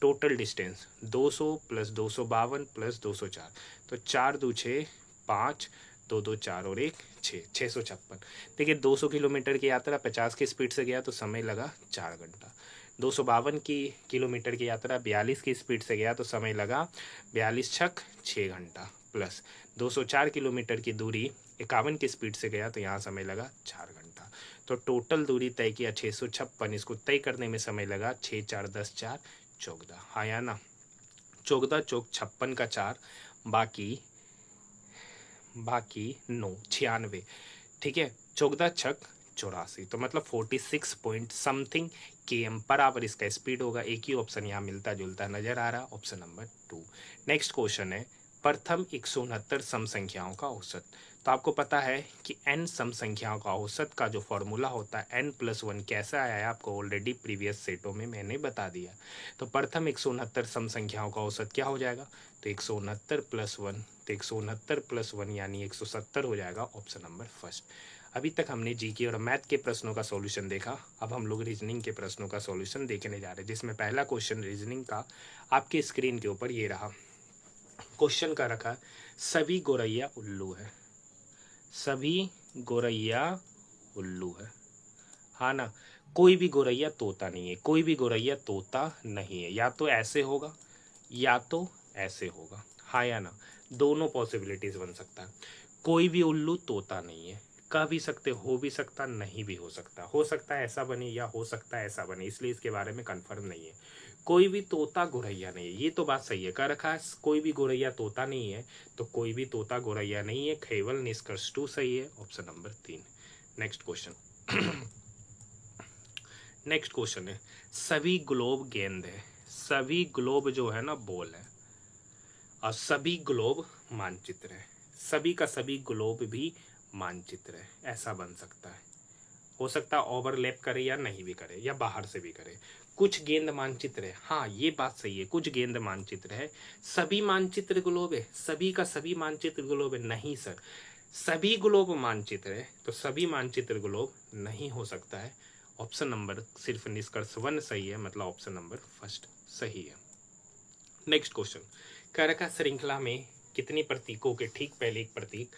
Total distance 200 plus 252 plus 204, तो 4 2 6 5 2 2 4 और 1 6 656। देखिए 200 किलोमीटर की यात्रा 50 की स्पीड से गया तो समय लगा 4 घंटा। 252 किलोमीटर की यात्रा 42 की स्पीड से गया तो समय लगा 42 छक 6 घंटा, प्लस 204 किलोमीटर की दूरी 51 की स्पीड से गया तो यहाँ समय लगा 4 घंटा। तो टोटल दूरी तय किया 656, इसको तय करने में समय लगा 6 4 10 4 14। हाँ या ना, 14 चौक 56 का 4, बाकी 9 96, ठीक है। 14 छक 84, तो मतलब 46 पॉइंट समथिंग km/h इसका स्पीड होगा। एक ही ऑप्शन यहाँ मिलता जुलता नजर आ रहा, ऑप्शन नंबर 2। नेक्स्ट क्वेश्चन है प्रथम 169 सम संख्याओं का औसत। तो आपको पता है कि n सम संख्याओं का औसत का जो फॉर्मूला होता है n+1 कैसा आया है, आपको ऑलरेडी प्रीवियस सेटों में मैंने बता दिया। तो प्रथम 169 सम संख्याओं का औसत क्या हो जाएगा, तो 169 + 1, तो 169 + 1 यानी 170 हो जाएगा, ऑप्शन नंबर फर्स्ट। अभी तक हमने जीके और मैथ के प्रश्नों का सॉल्यूशन देखा, अब हम लोग रीजनिंग के प्रश्नों का सॉल्यूशन देखने जा रहे हैं, जिसमें पहला क्वेश्चन रीजनिंग का आपके स्क्रीन के ऊपर ये रहा। क्वेश्चन का रखा सभी गोरैया उल्लू है, सभी गोरैया उल्लू है। हाँ ना, कोई भी गोरैया तोता नहीं है, कोई भी गोरैया तोता नहीं है, या तो ऐसे होगा या तो ऐसे होगा। हाँ या ना, दोनों पॉसिबिलिटीज बन सकता है। कोई भी उल्लू तोता नहीं है, कह भी सकते, हो भी सकता, नहीं भी हो सकता है ऐसा बने या हो सकता है ऐसा बने, इसलिए इसके बारे में कंफर्म नहीं है। कोई भी तोता गोरैया नहीं है, ये तो बात सही है, कह रखा है कोई भी गोरैया तोता नहीं है, तो कोई भी तोता गोरैया नहीं है, केवल निष्कर्ष 2 सही है, option number 3। Next question next question है सभी ग्लोब गेंद है, सभी ग्लोब जो है ना बॉल है, और सभी ग्लोब मानचित्र है, सभी का सभी ग्लोब भी मानचित्र है, ऐसा बन सकता है। हो सकता है ओवरलैप करे या नहीं भी करे या बाहर से भी करे। कुछ गेंद मानचित्र है, हाँ ये बात सही है, कुछ गेंद मानचित्र है। सभी मानचित्र ग्लोब है, सभी का सभी मानचित्र ग्लोब है, नहीं सर, सभी ग्लोब मानचित्र है, तो सभी मानचित्र ग्लोब नहीं हो सकता है। ऑप्शन नंबर सिर्फ निष्कर्ष 1 सही है, मतलब ऑप्शन नंबर फर्स्ट सही है। नेक्स्ट क्वेश्चन कह रखा श्रृंखला में कितने प्रतीकों के ठीक पहले एक प्रतीक,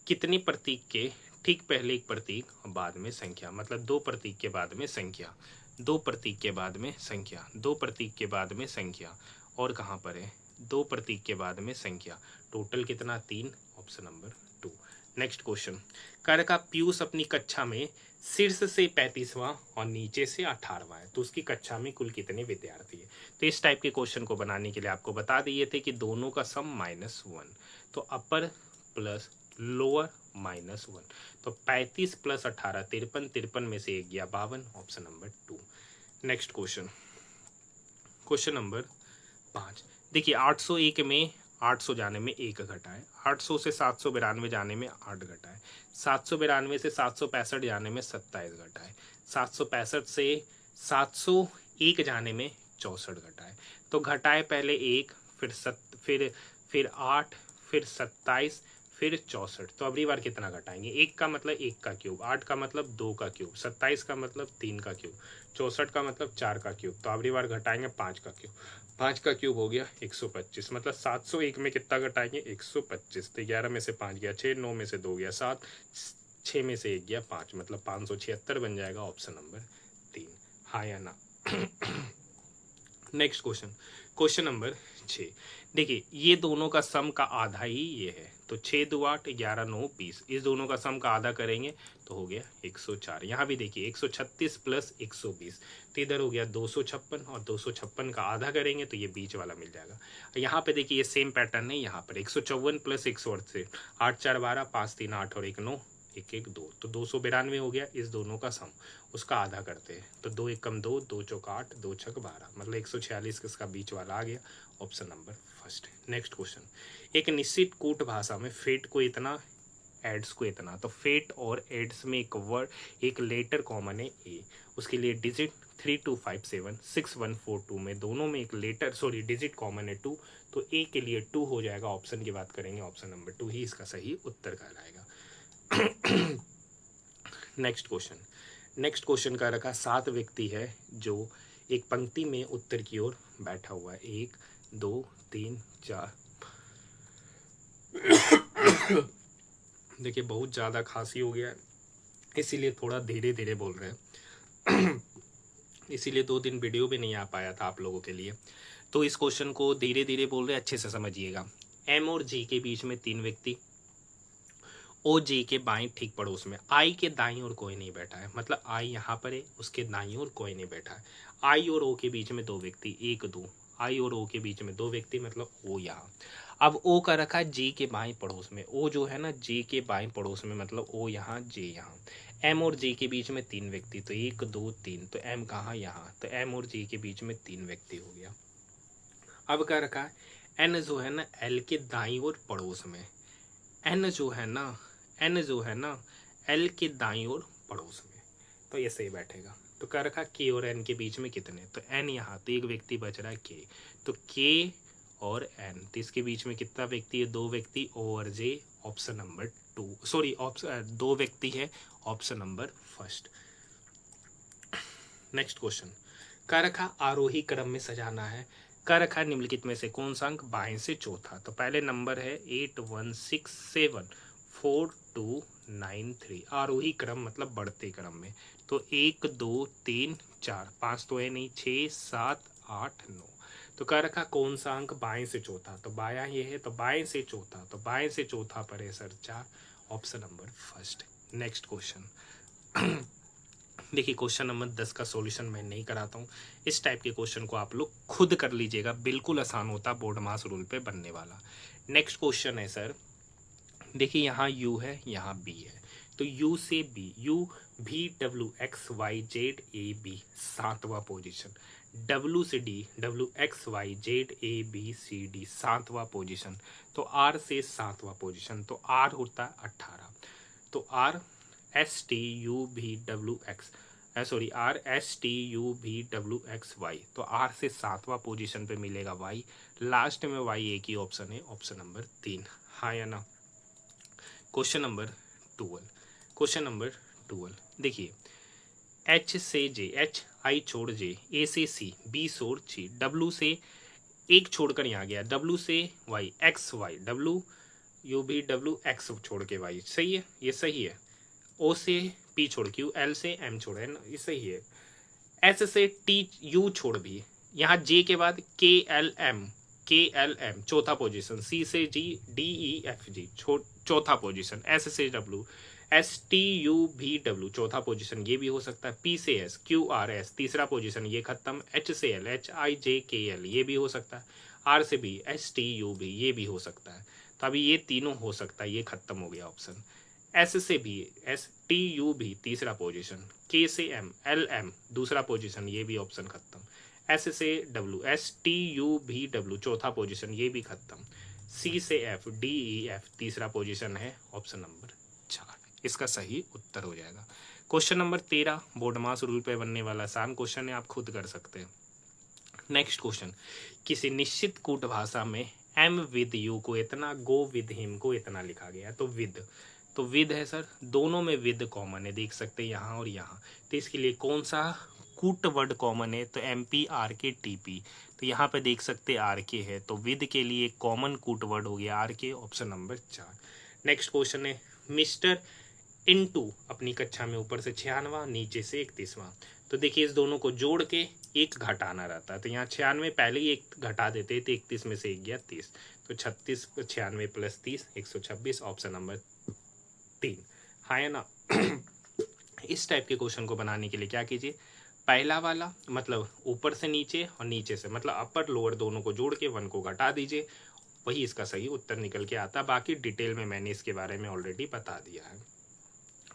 कितने प्रतीक के ठीक पहले एक प्रतीक बाद में संख्या, मतलब 2 प्रतीक के बाद में संख्या, 2 प्रतीक के बाद में संख्या, 2 प्रतीक के बाद में संख्या, और कहाँ पर है 2 प्रतीक के बाद में संख्या, टोटल कितना 3, ऑप्शन नंबर 2। नेक्स्ट क्वेश्चन कह रखा पीयूष अपनी कक्षा में शीर्ष से 35वां और नीचे से 18वां है, तो उसकी कक्षा में कुल कितने विद्यार्थी है। तो इस टाइप के क्वेश्चन को बनाने के लिए आपको बता दिए थे कि दोनों का सम -1, तो अपर प्लस लोअर -1, तो 35 + 18 53, 53 में से 1 गया 52, option number 2। Next question question number 5, देखिए 801 में 800 जाने में 1 घटा है, 800 से 792 जाने में 8 घटा है, 792 से 765 जाने में 27 घटा है, 765 से 701 जाने में 64 घटा है। तो घटाए पहले 1, फिर 8, फिर 27, फिर 64, तो अगली बार कितना घटाएंगे, 1 का मतलब 1 का क्यूब, 8 का मतलब 2 का क्यूब, 27 का मतलब 3 का क्यूब, 64 का मतलब 4 का क्यूब, तो अगली बार घटाएंगे 5 का क्यूब, 5 का क्यूब हो गया 125, मतलब 701 में कितना घटाएंगे 125, तो 11 में से 5 गया 6, 9 में से 2 गया 7, 6 में से 1 गया 5, मतलब 576 बन जाएगा, ऑप्शन नंबर 3। हाँ या ना। Next question, question number 6। देखिए ये दोनों का सम का आधा ही ये है, तो 6 दो 8 11 9 20, इस दोनों का सम का आधा करेंगे तो हो गया 104। यहाँ भी देखिए 136 प्लस 120, तो इधर हो गया 256, और 256 का आधा करेंगे तो ये बीच वाला मिल जाएगा। यहाँ पे देखिए ये सेम पैटर्न है, यहाँ पर 154 प्लस 138, 8 4 12, 5 3 8 और 1 9, 1 1 2, तो 292 हो गया इस दोनों का सम, उसका आधा करते हैं तो 2 1 2, 2 चौक 8, 2 छक 12, मतलब 146 इसका बीच वाला आ गया, ऑप्शन नंबर फर्स्ट है। नेक्स्ट क्वेश्चन, एक निश्चित कूट भाषा में फेट को इतना एड्स को इतना, तो फेट और एड्स में एक वर्ड एक लेटर कॉमन है ए, उसके लिए डिजिट 3257 6142 में दोनों में एक लेटर डिजिट कॉमन है 2, तो ए के लिए 2 हो जाएगा। ऑप्शन की बात करेंगे ऑप्शन नंबर 2 ही इसका सही उत्तर कहलाएगा। नेक्स्ट क्वेश्चन, नेक्स्ट क्वेश्चन का रखा 7 व्यक्ति है जो एक पंक्ति में उत्तर की ओर बैठा हुआ है, 1 2 3 4। देखिए बहुत ज़्यादा खांसी हो गया है, इसीलिए थोड़ा धीरे धीरे बोल रहे हैं। इसीलिए 2 दिन वीडियो भी नहीं आ पाया था आप लोगों के लिए, तो इस क्वेश्चन को धीरे धीरे बोल रहे हैं, अच्छे से समझिएगा। एम और जी के बीच में 3 व्यक्ति, ओ जे के बाएं ठीक पड़ोस में, आई के दाईं ओर कोई नहीं बैठा है, मतलब आई यहाँ पर है, उसके दाईं ओर कोई नहीं बैठा है। आई और ओ के बीच में 2 व्यक्ति, 1 2, आई और ओ के बीच में 2 व्यक्ति, मतलब ओ यहाँ। अब ओ का रखा है जे के बाएं पड़ोस में, ओ जो है ना जे के बाएं पड़ोस में, मतलब ओ यहाँ जे यहाँ। एम और जे के बीच में 3 व्यक्ति, तो 1 2 3, तो एम कहाँ यहाँ, तो एम और जे के बीच में 3 व्यक्ति हो गया। अब क्या रखा है, एन जो है ना एल के दाईं ओर पड़ोस में, एन जो है ना एल के दाईं ओर पड़ोस में, तो ये सही बैठेगा। तो क्या रखा के और एन के बीच में कितने, तो एन यहाँ, तो एक व्यक्ति बच रहा है के, तो के और एन, तो इसके बीच में कितना व्यक्ति है, 2 व्यक्ति, ओ और जे, ऑप्शन नंबर 2 ऑप्शन 2 व्यक्ति है, option number first. Next question, क्या रखा आरोही क्रम में सजाना है, क्या रखा निम्नलिखित में से कौन सा अंक बाएं से चौथा, तो पहले नंबर है 81674293, आरोही क्रम मतलब बढ़ते क्रम में, तो 1 2 3 4 5 तो है नहीं, 6 7 8 9, तो क्या रखा कौन सा अंक बाएं से चौथा, तो बायां ये है, तो बाएं से चौथा, तो बाएं से चौथा पर है sir 4, option number first. Next question, देखिए क्वेश्चन नंबर 10 का सॉल्यूशन मैं नहीं कराता हूँ, इस टाइप के क्वेश्चन को आप लोग खुद कर लीजिएगा, बिल्कुल आसान होता, बोर्ड मास रूल पे बनने वाला। नेक्स्ट क्वेश्चन है सर, देखिए यहाँ u है, यहाँ b है, तो u से b, u v w x y z a b 7वां पोजीशन, w से d w x y z a b c d 7वां पोजीशन, तो r से 7वां पोजीशन, तो r होता है 18, तो r s t u v w x r s t u v w x y, तो r से 7वां पोजीशन पे मिलेगा y, लास्ट में y एक ही ऑप्शन है, ऑप्शन नंबर 3, हाँ या ना। क्वेश्चन नंबर 12, क्वेश्चन नंबर 12, देखिए h से j, h i छोड़ j, a से c, b छोड़ c, w से एक छोड़कर यहाँ गया, w से y, x y, w u v w x छोड़ के y, सही है, ये सही है। o से p छोड़ q, l से m छोड़ n, ये सही है। s से t u छोड़ भी, यहाँ j के बाद k l m चौथा पोजीशन, c से g d e f g चौथा पोजीशन, s से w s t u v w चौथा पोजीशन, ये भी हो सकता है। p से s q r s तीसरा पोजीशन, ये खत्म। h से l h i j k l ये भी हो सकता है। r से b s t u v ये भी हो सकता है। तो अभी ये तीनों हो सकता है, ये खत्म हो गया ऑप्शन। s से b s t u v तीसरा पोजीशन, k से m l m दूसरा पोजीशन, ये भी ऑप्शन खत्म। s से w s t u v w चौथा पोजीशन, ये भी खत्म। c से f d e f तीसरा पोजीशन है, ऑप्शन नंबर 4 इसका सही उत्तर हो जाएगा। क्वेश्चन नंबर 13 बोर्ड मास रूल पे बनने वाला आसान क्वेश्चन है, आप खुद कर सकते हैं। नेक्स्ट क्वेश्चन, किसी निश्चित कूट भाषा में एम विद यू को इतना, गो विद हिम को इतना लिखा गया है, तो विद है सर, दोनों में विद कॉमन है, देख सकते हैं यहाँ और यहाँ, तो इसके लिए कौन सा कूट वर्ड कॉमन है, तो एम पी आर के टी पी, तो यहाँ पे देख सकते आर के है, तो विद के लिए कॉमन कूट वर्ड हो गया आर के, ऑप्शन नंबर 4। नेक्स्ट क्वेश्चन है, मिस्टर इनटू अपनी कक्षा में ऊपर से 96वां नीचे से 31वां, तो देखिए इस दोनों को जोड़ के एक घटाना रहता है, तो यहाँ 96 पहले ही एक घटा देते तो 31 में से एक गया 30, तो 36 96 प्लस 30 126, ऑप्शन नंबर 3। हाँ है ना। इस टाइप के क्वेश्चन को बनाने के लिए क्या कीजिए, पहला वाला मतलब ऊपर से नीचे और नीचे से मतलब अपर लोअर दोनों को जोड़ के 1 को घटा दीजिए, वही इसका सही उत्तर निकल के आता। बाकी डिटेल में मैंने इसके बारे में ऑलरेडी बता दिया है।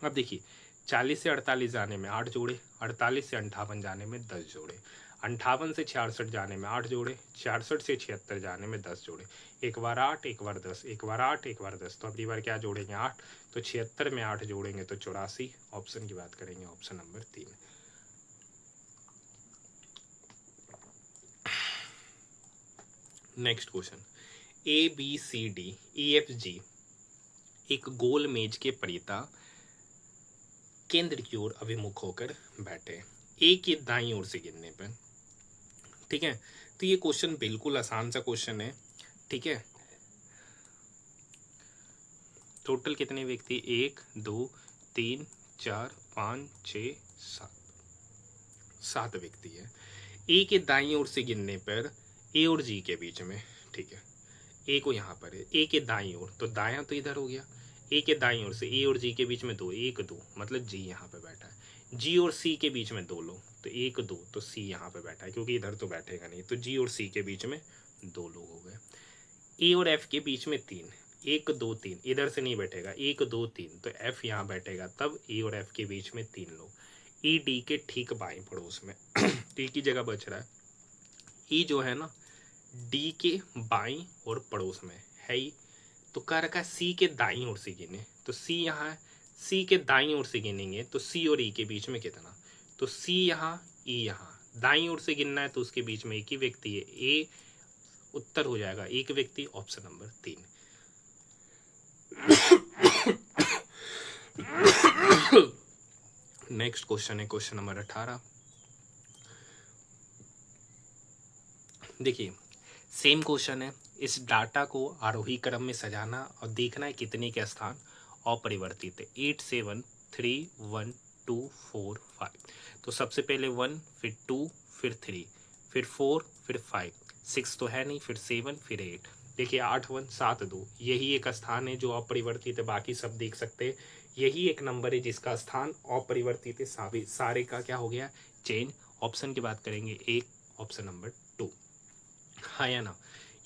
अब देखिए 40 से 48 जाने में 8 जोड़े, 48 से 58 जाने में 10 जोड़े, 58 से 66 जाने में 8 जोड़े, 66 से 76 जाने में 10 जोड़े, एक बार 8 एक बार 10, एक बार 8 एक बार 10, तो अगली बार क्या जोड़ेंगे 8, तो 76 में 8 जोड़ेंगे तो 84, ऑप्शन की बात करेंगे option number 3। Next question, ABCDEFG एक गोल मेज के परिता केंद्र की ओर अभिमुख होकर बैठे, ए की दाईं ओर से गिनने पर। ठीक है, तो ये क्वेश्चन बिल्कुल आसान सा क्वेश्चन है। ठीक है, टोटल कितने व्यक्ति, 1 2 3 4 5 6 7 व्यक्ति है। ए के दाईं ओर से गिनने पर ए और जी के बीच में, ठीक है, ए को यहाँ पर है, ए के दाईं ओर, तो दायां तो इधर हो गया, ए के दाईं ओर से ए और जी के बीच में 2, 1 2 मतलब जी यहाँ पे बैठा है, जी और सी के बीच में 2 लोग, तो 1 2 तो सी यहाँ पे बैठा है क्योंकि इधर तो बैठेगा नहीं, तो जी और सी के बीच में 2 लोग हो गए। ए और एफ के बीच में 3, 1 2 3 इधर से नहीं बैठेगा, 1 2 3 तो एफ यहाँ बैठेगा, तब ए और एफ के बीच में 3 लोग। ई डी के ठीक बाएं पड़ोस में डी की जगह बच रहा है, ई जो है ना डी के बाईं और पड़ोस में है ही, तो कह रखा है सी के दाईं ओर से गिने, तो सी यहाँ है, सी के दाईं ओर से गिनेंगे तो सी और ई के बीच में कितना, तो सी यहाँ ई यहाँ, दाईं ओर से गिनना है तो उसके बीच में एक ही व्यक्ति है, ए उत्तर हो जाएगा एक व्यक्ति, ऑप्शन नंबर 3। नेक्स्ट क्वेश्चन है क्वेश्चन नंबर 18। देखिए सेम क्वेश्चन है, इस डाटा को आरोही क्रम में सजाना और देखना है कितने के स्थान अपरिवर्तित है, 8 7 3 1 2 4 5, तो सबसे पहले 1 फिर 2 फिर 3 फिर 4 फिर 5, 6 तो है नहीं, फिर 7 फिर 8। देखिए 8 1 7 2 यही एक स्थान है जो अपरिवर्तित है, बाकी सब देख सकते हैं, यही एक नंबर है जिसका स्थान अपरिवर्तित है, सारे का क्या हो गया चेंज। ऑप्शन की बात करेंगे एक, ऑप्शन नंबर 2। हाँ या ना,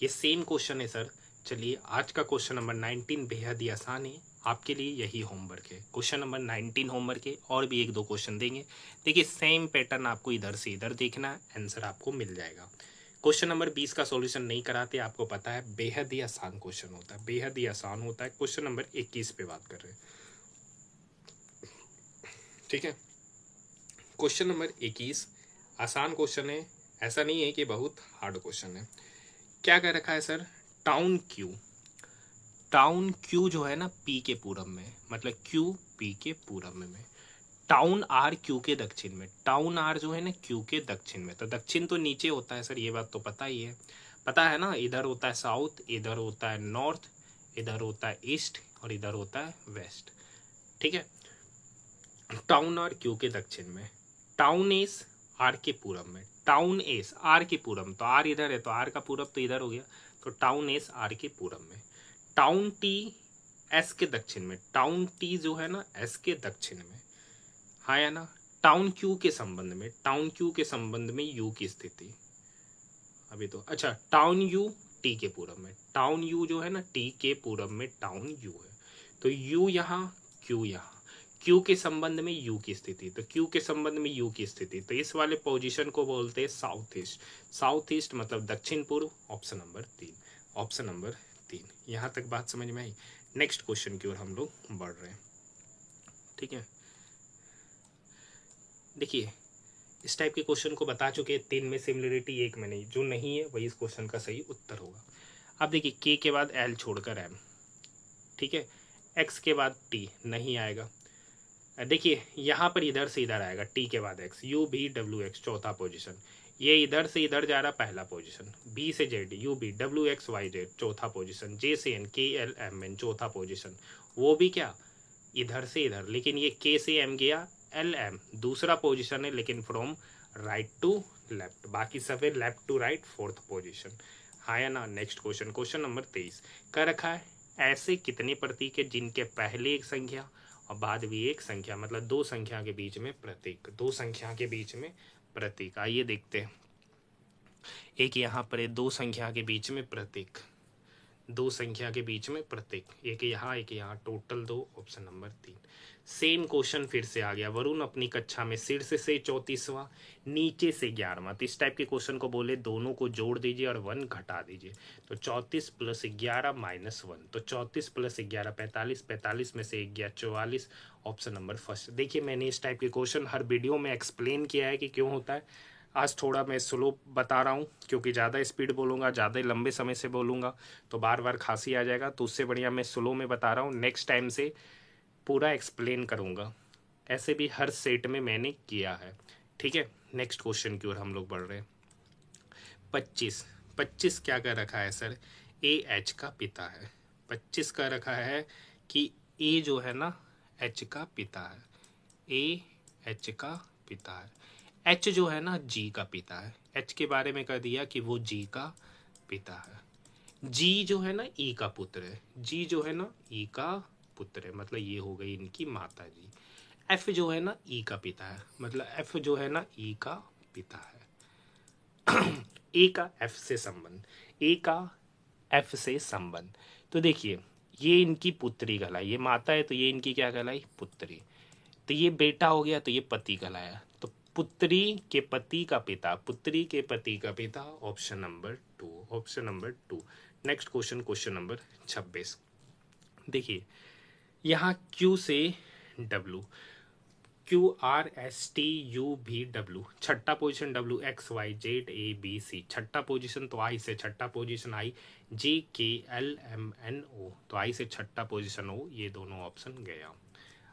ये सेम क्वेश्चन है सर। चलिए आज का क्वेश्चन नंबर 19 बेहद ही आसान है, आपके लिए यही होमवर्क है। क्वेश्चन नंबर 19 होमवर्क है, और भी 1 2 क्वेश्चन देंगे। देखिए सेम पैटर्न आपको इधर से इधर देखना है, आंसर आपको मिल जाएगा। क्वेश्चन नंबर 20 का सॉल्यूशन नहीं कराते, आपको पता है बेहद ही आसान क्वेश्चन होता है, बेहद ही आसान होता है। क्वेश्चन नंबर 21 पे बात कर रहे हैं, ठीक है। क्वेश्चन नंबर 21 आसान क्वेश्चन है, ऐसा नहीं है कि बहुत हार्ड क्वेश्चन है। क्या कह रखा है सर, टाउन क्यू जो है ना पी के पूरब में, मतलब क्यू पी के पूरब में, टाउन आर क्यू के दक्षिण में, टाउन आर जो है ना क्यू के दक्षिण में, तो दक्षिण तो नीचे होता है सर, ये बात तो पता ही है, पता है ना, इधर होता है साउथ, इधर होता है नॉर्थ, इधर होता है ईस्ट और इधर होता है वेस्ट, ठीक है। टाउन आर क्यू के दक्षिण में, टाउन एस आर के पूरब में, टाउन एस आर के पूरब में, तो आर इधर है तो आर का पूरब तो इधर हो गया, तो टाउन एस आर के पूरब में, टाउन टी एस के दक्षिण में, टाउन टी जो है ना एस के दक्षिण में, हाँ या ना। टाउन क्यू के संबंध में, टाउन क्यू के संबंध में यू की स्थिति अभी तो, अच्छा टाउन यू टी के पूरब में, टाउन यू जो है ना टी के पूरब में टाउन यू है, तो यू यहाँ क्यू यहाँ, क्यू के संबंध में यू की स्थिति, तो क्यू के संबंध में यू की स्थिति, तो इस वाले पोजीशन को बोलते हैं साउथ ईस्ट, साउथ ईस्ट मतलब दक्षिण पूर्व, ऑप्शन नंबर 3, ऑप्शन नंबर 3। यहाँ तक बात समझ में आई। नेक्स्ट क्वेश्चन की ओर हम लोग बढ़ रहे हैं, ठीक है। देखिए इस टाइप के क्वेश्चन को बता चुके हैं, 3 में सिमिलरिटी 1 में नहीं, जो नहीं है वही इस क्वेश्चन का सही उत्तर होगा। अब देखिए के के बाद एल छोड़कर एम, ठीक है, एक्स के बाद टी नहीं आएगा, देखिए यहाँ पर इधर से इधर आएगा, टी के बाद X, U V W X चौथा पोजीशन, ये इधर से इधर जा रहा पहला पोजीशन, बी से Z U V W X Y Z चौथा पोजीशन, जे से N K L M N चौथा पोजीशन, वो भी क्या इधर से इधर, लेकिन ये के से एम गया एल एम दूसरा पोजीशन है, लेकिन फ्रॉम राइट टू लेफ्ट, बाकी सब है left to right, fourth position. हाँ या ना। नेक्स्ट क्वेश्चन, क्वेश्चन नंबर 23 का रखा है ऐसे कितने प्रतीक है जिनके पहले एक संख्या और बाद भी एक संख्या, मतलब दो संख्या के बीच में प्रतीक, दो संख्या के बीच में प्रतीक। आइए देखते हैं। एक यहाँ पर है दो संख्या के बीच में प्रतीक, दो संख्या के बीच में प्रतीक, एक यहाँ, टोटल दो, ऑप्शन नंबर 3। सेम क्वेश्चन फिर से आ गया। वरुण अपनी कक्षा में शीर्ष से 34वां, नीचे से 11वां, तो इस टाइप के क्वेश्चन को बोले दोनों को जोड़ दीजिए और 1 घटा दीजिए। तो 34 + 11 - 1, तो 34 + 11 45, 45 में से 1 गया 44, ऑप्शन नंबर फर्स्ट। देखिए मैंने इस टाइप के क्वेश्चन हर वीडियो में एक्सप्लेन किया है कि क्यों होता है। आज थोड़ा मैं स्लो बता रहा हूँ क्योंकि ज़्यादा स्पीड बोलूँगा, ज़्यादा लंबे समय से बोलूँगा तो बार बार खांसी आ जाएगा, तो उससे बढ़िया मैं स्लो में बता रहा हूँ। नेक्स्ट टाइम से पूरा एक्सप्लेन करूँगा। ऐसे भी हर सेट में मैंने किया है, ठीक है। नेक्स्ट क्वेश्चन की ओर हम लोग बढ़ रहे हैं। 25 क्या कर रखा है सर? ए एच का पिता है। 25 का रखा है कि ए जो है ना एच का पिता है, ए एच का पिता है। एच जो है ना जी का पिता है। एच के बारे में कह दिया कि वो जी का पिता है। जी जो है ना ई का पुत्र है, जी जो है ना ई का पुत्र है, मतलब ये हो गई इनकी माता जी। एफ जो है ना ई का पिता है, मतलब एफ जो है ना ई का पिता है। ए का एफ से संबंध, ए का एफ से संबंध, तो देखिए ये इनकी पुत्री कहलाई, ये माता है तो ये इनकी क्या कहलाई? पुत्री। तो ये बेटा हो गया तो ये पति कहलाया। तो पुत्री के पति का पिता, पुत्री के पति का पिता, option number 2, option number 2। Next question, question number 26। देखिए यहाँ Q से W, QRSTUVW, छठा पोजीशन WXYZABC, छठा पोजीशन तो आई से छठा पोजीशन आई, JKLMNO तो आई से छठा पोजीशन हो, ये दोनों ऑप्शन गया।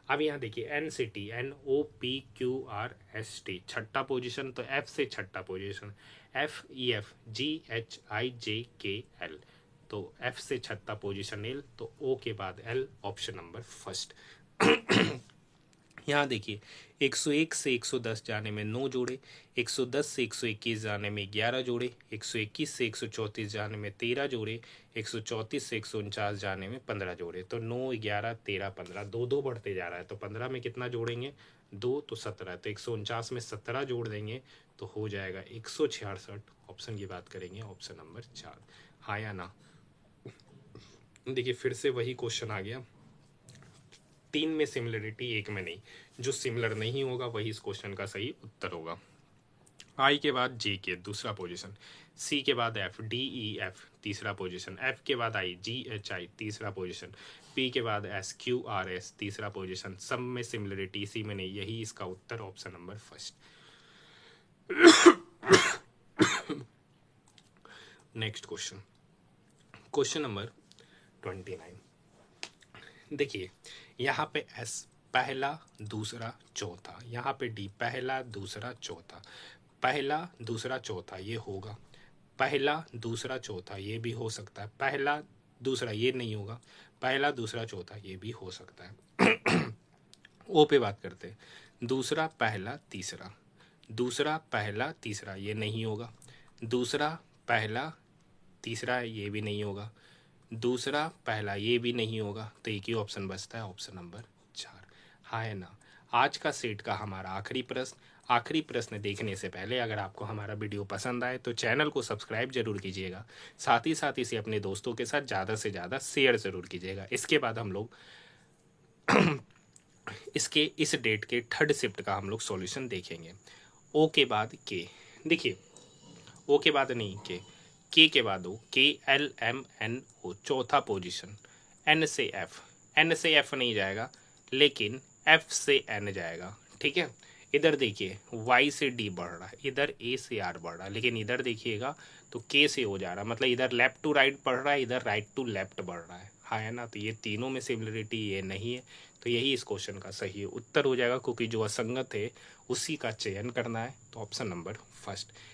अब यहाँ देखिए N से T, NOPQRST छठा पोजीशन, तो F से छठा पोजीशन FEFGHIJKL, तो F से छठा पोजीशन L, तो O के बाद L, ऑप्शन नंबर फर्स्ट। यहाँ देखिए 101 से 110 जाने में 9 जोड़े, 110 से 121 जाने में 11 जोड़े, 121 से 134 जाने में 13 जोड़े, 134 से 149 जाने में 15 जोड़े। तो 9, 11, 13, 15, दो दो बढ़ते जा रहा है। तो 15 में कितना जोड़ेंगे? 2, तो 17। तो 149 में 17 जोड़ देंगे तो हो जाएगा 166। ऑप्शन की बात करेंगे, ऑप्शन नंबर 4। हाँ या ना? देखिए फिर से वही क्वेश्चन आ गया, 3 में सिमिलरिटी, 1 में नहीं। जो सिमिलर नहीं होगा वही इस क्वेश्चन का सही उत्तर होगा। आई के बाद जे के दूसरा पोजीशन, सी के बाद एफ, डी ई एफ तीसरा पोजीशन, एफ के बाद आई, जी एच आई तीसरा पोजीशन, पी के बाद एस, क्यू आर एस तीसरा पोजीशन। सब में सिमिलरिटी, इसी में नहीं, यही इसका उत्तर, option number first. Next question, question number 29। देखिए यहाँ पे एस पहला दूसरा चौथा, यहाँ पे डी पहला दूसरा चौथा, पहला दूसरा चौथा ये होगा, पहला दूसरा चौथा ये भी हो सकता है, पहला दूसरा ये नहीं होगा, पहला दूसरा चौथा ये भी हो सकता है। ओ पे बात करते हैं, दूसरा पहला तीसरा, दूसरा पहला तीसरा ये नहीं होगा, दूसरा पहला तीसरा ये भी नहीं होगा, दूसरा पहला ये भी नहीं होगा, तो एक ही ऑप्शन बचता है, ऑप्शन नंबर 4। हाँ है ना? आज का सेट का हमारा आखिरी प्रश्न। आखिरी प्रश्न देखने से पहले अगर आपको हमारा वीडियो पसंद आए तो चैनल को सब्सक्राइब जरूर कीजिएगा, साथ ही साथ इसे अपने दोस्तों के साथ ज़्यादा से ज़्यादा शेयर ज़रूर कीजिएगा। इसके बाद हम लोग इसके इस डेट के थर्ड शिफ्ट का हम लोग सॉल्यूशन देखेंगे। ओ के बाद के, देखिए ओ के बाद नहीं के के बाद ओ, KLMNO चौथा पोजीशन, N से F, N से F नहीं जाएगा लेकिन F से N जाएगा, ठीक है। इधर देखिए Y से D बढ़ रहा है, इधर A से R बढ़ रहा है, लेकिन इधर देखिएगा तो K से O जा रहा है, मतलब इधर लेफ्ट टू राइट बढ़ रहा है, इधर राइट टू लेफ्ट बढ़ रहा है। हाँ है ना? तो ये तीनों में सिमिलरिटी ये नहीं है, तो यही इस क्वेश्चन का सही उत्तर हो जाएगा, क्योंकि जो असंगत है उसी का चयन करना है, तो ऑप्शन नंबर फर्स्ट।